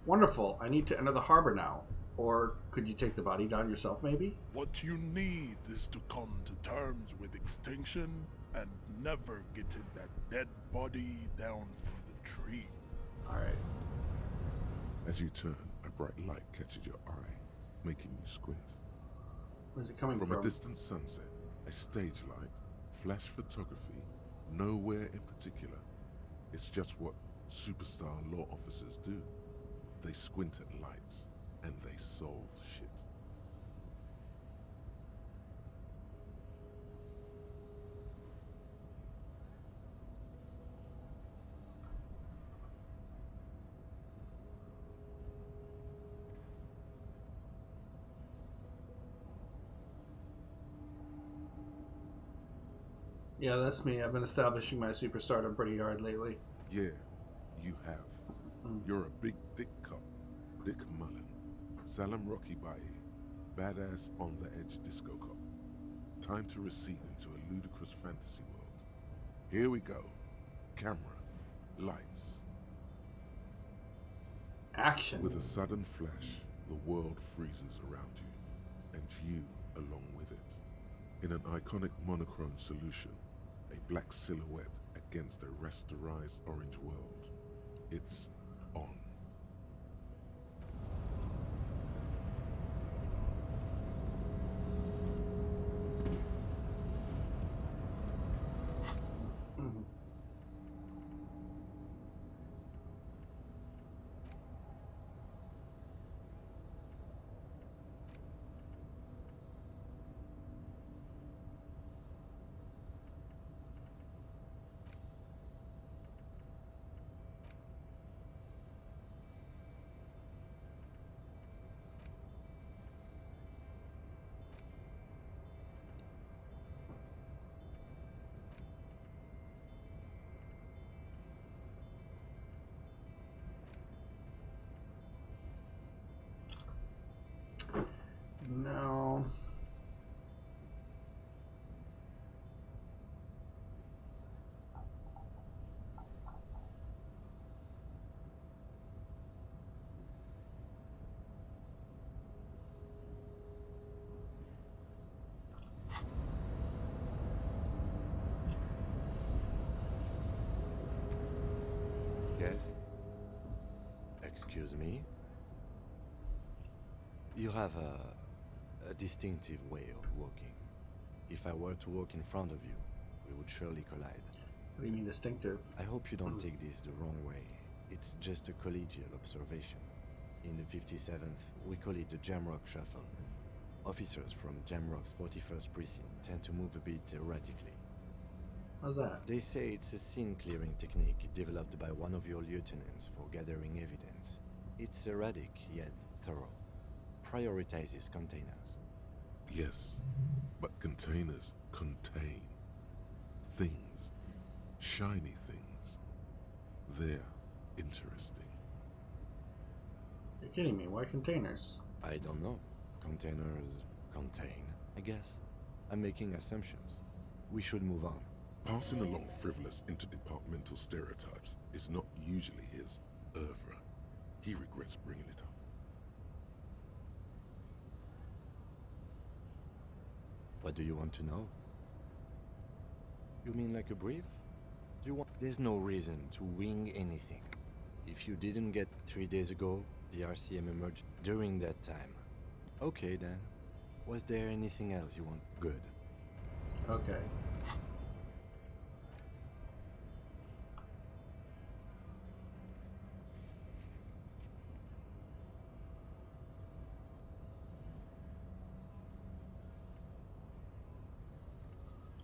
Wonderful. I need to enter the harbor now. Or could you take the body down yourself, maybe? What you need is to come to terms with extinction and never getting that dead body down from the tree. Alright. As you turn, a bright light catches your eye, making you squint. Where's it coming from? From a distant sunset, a stage light, flash photography, nowhere in particular. It's just what superstar law officers do. They squint at lights, and they solve shit. Yeah, that's me. I've been establishing my superstardom pretty hard lately. Yeah, you have. You're a big dick cop. Dick Mullen. Salam Rocky Baye. Badass on the edge disco cop. Time to recede into a ludicrous fantasy world. Here we go. Camera. Lights. Action. With a sudden flash, the world freezes around you. and you along with it. In an iconic monochrome solution, a black silhouette against a rasterized orange world. It's on. No. Yes? Excuse me? You have a distinctive way of walking. If I were to walk in front of you, we would surely collide. What do you mean distinctive? I hope you don't take this the wrong way. It's just a collegial observation. In the 57th, we call it the Jamrock Shuffle. Officers from Jamrock's 41st Precinct tend to move a bit erratically. How's that? They say it's a scene-clearing technique developed by one of your lieutenants for gathering evidence. It's erratic, yet thorough. Prioritizes containers. Yes, but containers contain things, shiny things. They're interesting. You're kidding me. Why containers? I don't know. Containers contain, I guess. I'm making assumptions. We should move on. Passing along frivolous interdepartmental stereotypes is not usually his oeuvre. He regrets bringing it up. What do you want to know? You mean like a brief? Do you want... There's no reason to wing anything. If you didn't get 3 days ago, the RCM emerged during that time. Okay then. Was there anything else you want? Good. Okay.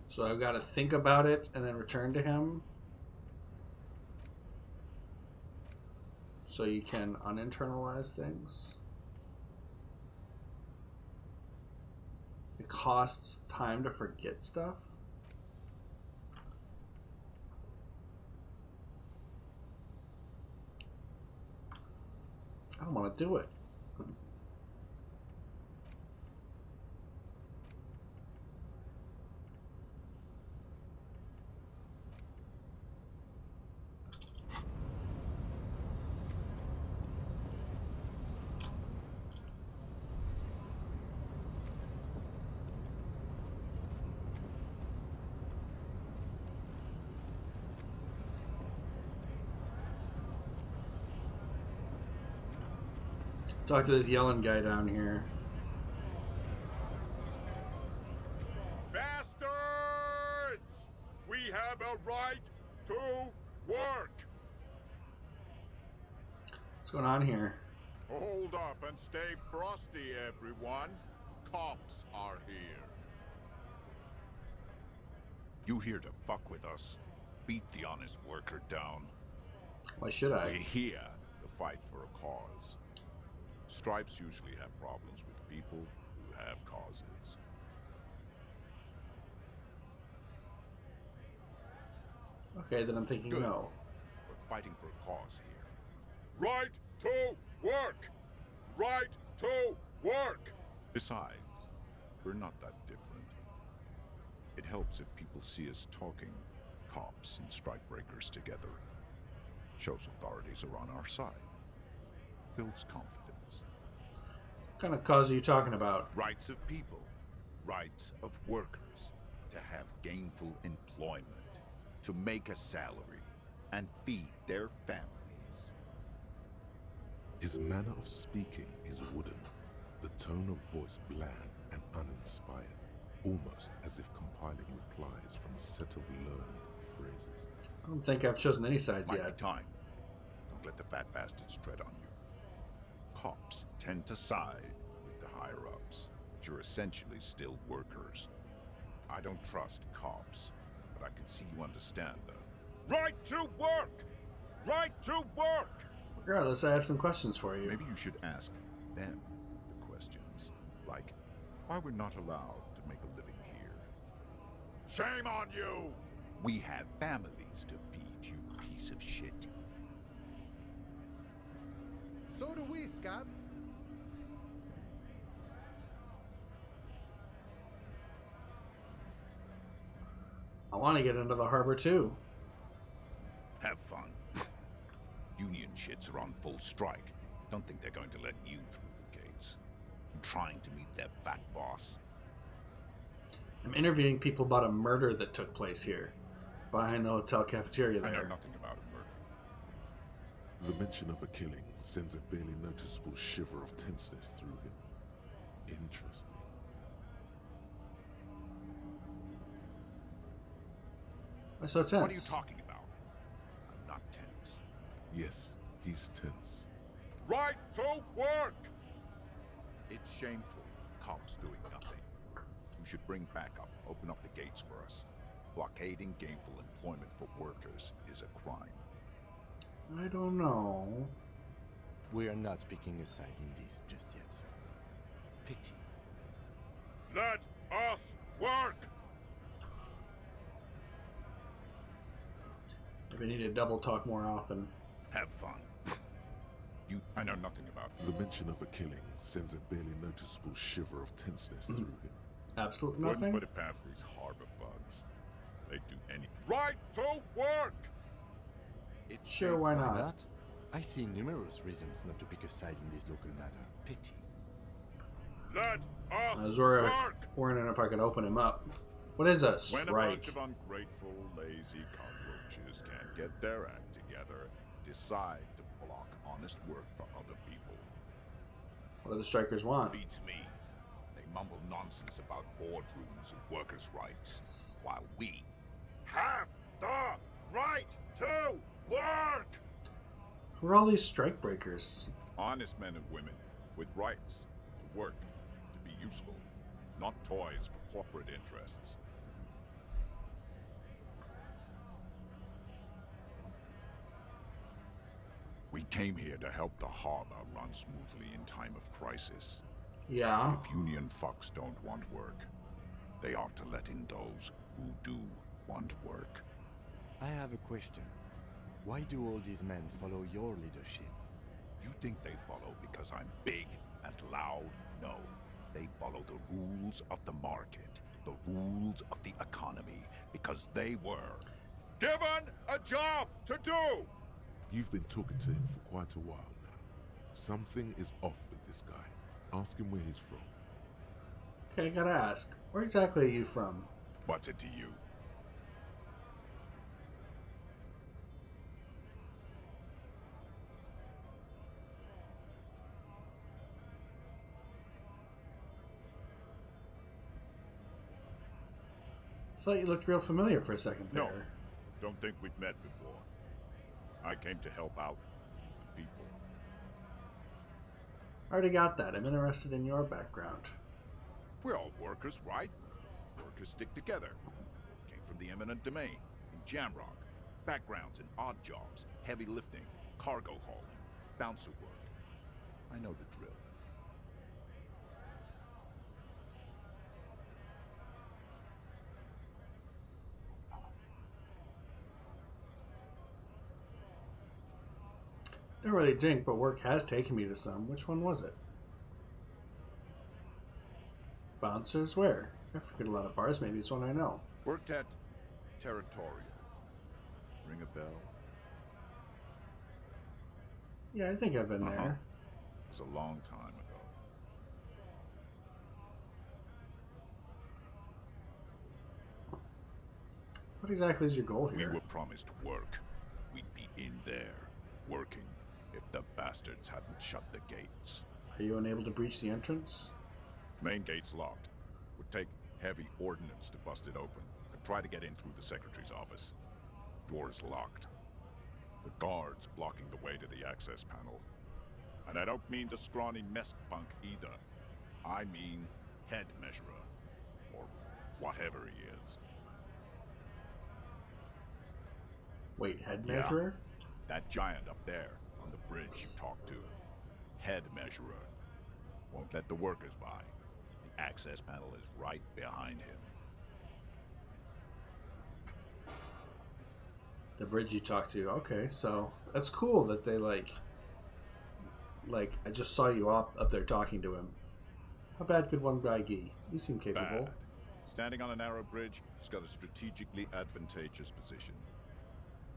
So I've got to think about it and then return to him. So you can uninternalize things. It costs time to forget stuff. I don't want to do it. Talk to this yelling guy down here. Bastards! We have a right to work! What's going on here? Hold up and stay frosty, everyone. Cops are here. You here to fuck with us? Beat the honest worker down. Why should I? We're here to fight for a cause. Stripes usually have problems with people who have causes. Okay, then I'm thinking Good. no. We're fighting for a cause here. Right to work! Right to work! Besides, we're not that different. It helps if people see us talking, cops and strikebreakers together. Shows authorities are on our side. Builds confidence. kind of cause are you talking about? Rights of people, rights of workers, to have gainful employment, to make a salary, and feed their families. His manner of speaking is wooden, the tone of voice bland and uninspired, almost as if compiling replies from a set of learned phrases. I don't think I've chosen any sides Might yet. be time. Don't let the fat bastards tread on you. Cops tend to side with the higher-ups, but you're essentially still workers. I don't trust cops, but I can see you understand the right to work! Right to work! Regardless, I have some questions for you. Maybe you should ask them the questions, like why we're not allowed to make a living here. Shame on you! We have families to feed, you piece of shit. So do we, Scott. I want to get into the harbor too. Have fun. Union shits are on full strike. Don't think they're going to let you through the gates. I'm trying to meet their fat boss. I'm interviewing people about a murder that took place here, behind the hotel cafeteria I know there. nothing about a murder. The mention of a killing sends a barely noticeable shiver of tenseness through him. Interesting. Why so tense? What are you talking about? I'm not tense. Yes, he's tense. Right to work! It's shameful. Cops doing nothing. You should bring backup. Open up the gates for us. Blockading gainful employment for workers is a crime. I don't know. We are not picking a side in this just yet, sir. Pity. Let us work! Maybe I need to double talk more often. Have fun. I know nothing about The mention of a killing sends a barely noticeable shiver of tenseness through him. Absolutely Wouldn't nothing? put it past these harbor bugs. They'd do any. Right to work! It's Sure, why not? I see numerous reasons not to pick a side in this local matter. Pity. Let us I was work! wondering if I could open him up. What is a When a strike? bunch of ungrateful, lazy cockroaches can't get their act together, decide to block honest work for other people. What do the strikers want? Beats me. They mumble nonsense about boardrooms and workers' rights, while we have the right to work! Who are all these strike breakers? Honest men and women with rights to work, to be useful, not toys for corporate interests. We came here to help the harbor run smoothly in time of crisis. Yeah. If union fucks don't want work, they ought to let in those who do want work. I have a question. Why do all these men follow your leadership? You think they follow because I'm big and loud? No. They follow the rules of the market, the rules of the economy, because they were given a job to do! You've been talking to him for quite a while now. Something is off with this guy. Ask him where he's from. Okay, I gotta ask. Where exactly are you from? What's it to you? Thought you looked real familiar for a second there. No. Don't think we've met before. I came to help out the people. Already got that. I'm interested in your background. We're all workers, right? Workers stick together. Came from the eminent domain, in Jamrock. Backgrounds in odd jobs, heavy lifting, cargo hauling, bouncer work. I know the drill. Don't really drink, but work has taken me to some. Which one was it? Bouncers? Where? I forget a lot of bars. Maybe it's one I know. Worked at Territorial. Ring a bell? Yeah, I think I've been there. It was a long time ago. What exactly is your goal We here? were promised work. We'd be in there, working, if the bastards hadn't shut the gates. Are you unable to breach the entrance? Main gate's locked. Would take heavy ordnance to bust it open. Could try to get in through the secretary's office. Door's locked. The guard's blocking the way to the access panel. And I don't mean the scrawny mess punk either. I mean head measurer. Or whatever he is. Wait, head Yeah. measurer? That giant up there on the bridge you talked to. Head measurer. Won't let the workers by. The access panel is right behind him. The bridge you talked to. Okay, so that's cool that they like I just saw you up there talking to him. How bad could one guy be? You seem capable. Bad. Standing on a narrow bridge, he's got a strategically advantageous position.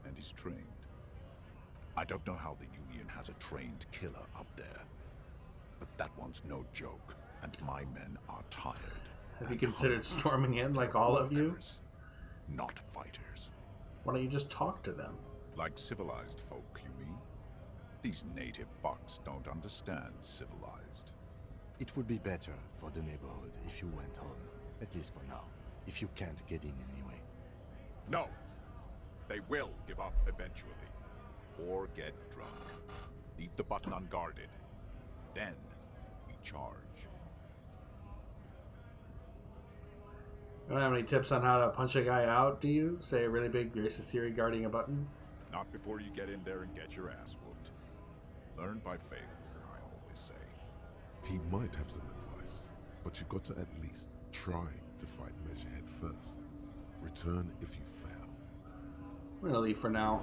And he's trained. I don't know how the Union has a trained killer up there. But that one's no joke, and my men are tired. Have you considered storming in like all of you? Not fighters. Why don't you just talk to them? Like civilized folk, you mean? These native fucks don't understand civilized. It would be better for the neighborhood if you went home, at least for now, if you can't get in anyway. No! They will give up eventually. Or get drunk. Leave the button unguarded. Then we charge. You don't have any tips on how to punch a guy out, do you? Say a really big racist theory guarding a button? Not before you get in there and get your ass whooped. Learn by failure, I always say. He might have some advice, but you've got to at least try to fight Measurehead first. Return if you fail. I'm gonna leave for now.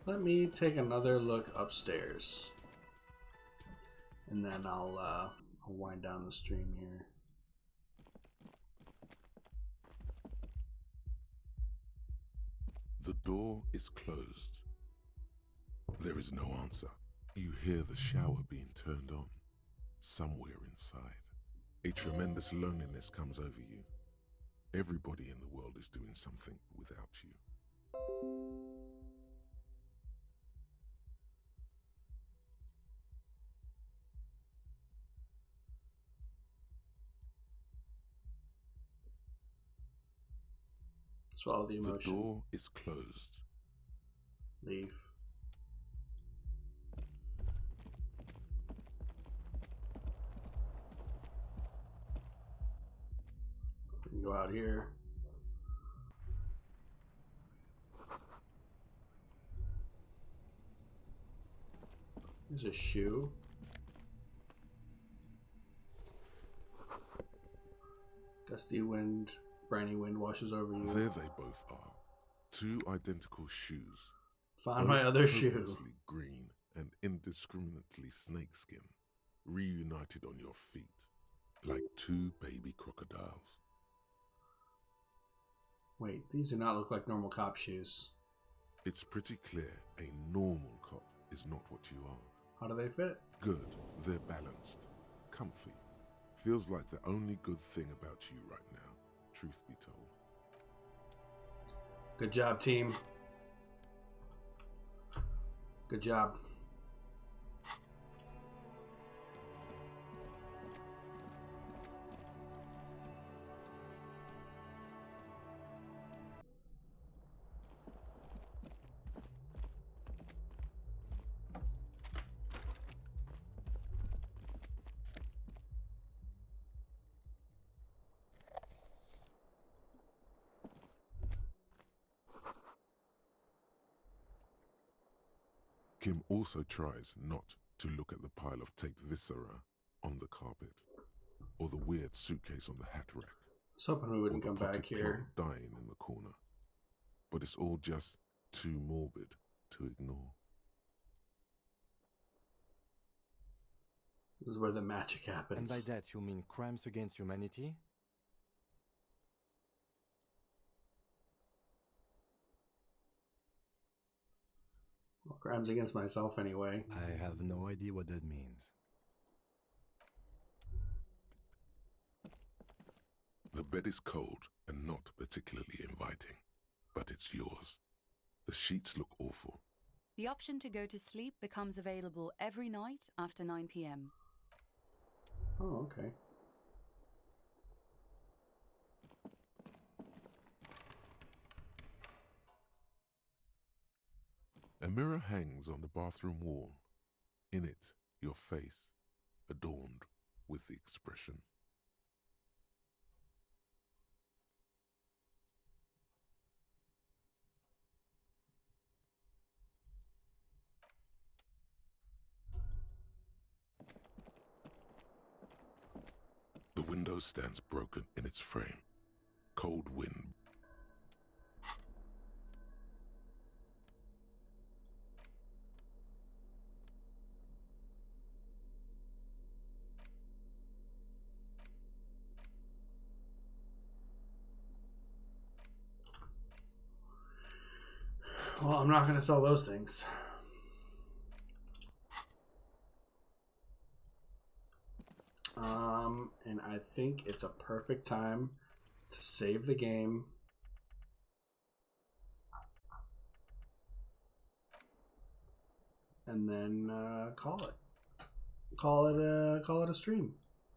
Let me take another look upstairs, and then I'll wind down the stream here. The door is closed. There is no answer. You hear the shower being turned on, somewhere inside. A tremendous loneliness comes over you. Everybody in the world is doing something without you. Swallow the emotion. The door is closed. Leave. We can go out here. There's a shoe. Gusty wind, briny wind washes over you. There they both are. Two identical shoes. Found my other shoe. Hopelessly green and indiscriminately snakeskin, reunited on your feet, like two baby crocodiles. Wait, these do not look like normal cop shoes. It's pretty clear a normal cop is not what you are. How do they fit? Good, they're balanced, comfy. Feels like the only good thing about you right now, truth be told. Good job, team. Good job. Kim also tries not to look at the pile of taped viscera on the carpet, or the weird suitcase on the hat rack, I was hoping we wouldn't or the come back potted here. plant dying in the corner. But it's all just too morbid to ignore. This is where the magic And happens. by that you mean crimes against humanity? Well, crimes against myself anyway. I have no idea what that means. The bed is cold and not particularly inviting, but it's yours. The sheets look awful. The option to go to sleep becomes available every night after 9 p.m. Oh, okay. A mirror hangs on the bathroom wall. In it, your face, adorned with the expression. The window stands broken in its frame. Cold wind. Well, I'm not going to sell those things. And I think it's a perfect time to save the game. And then call it a stream.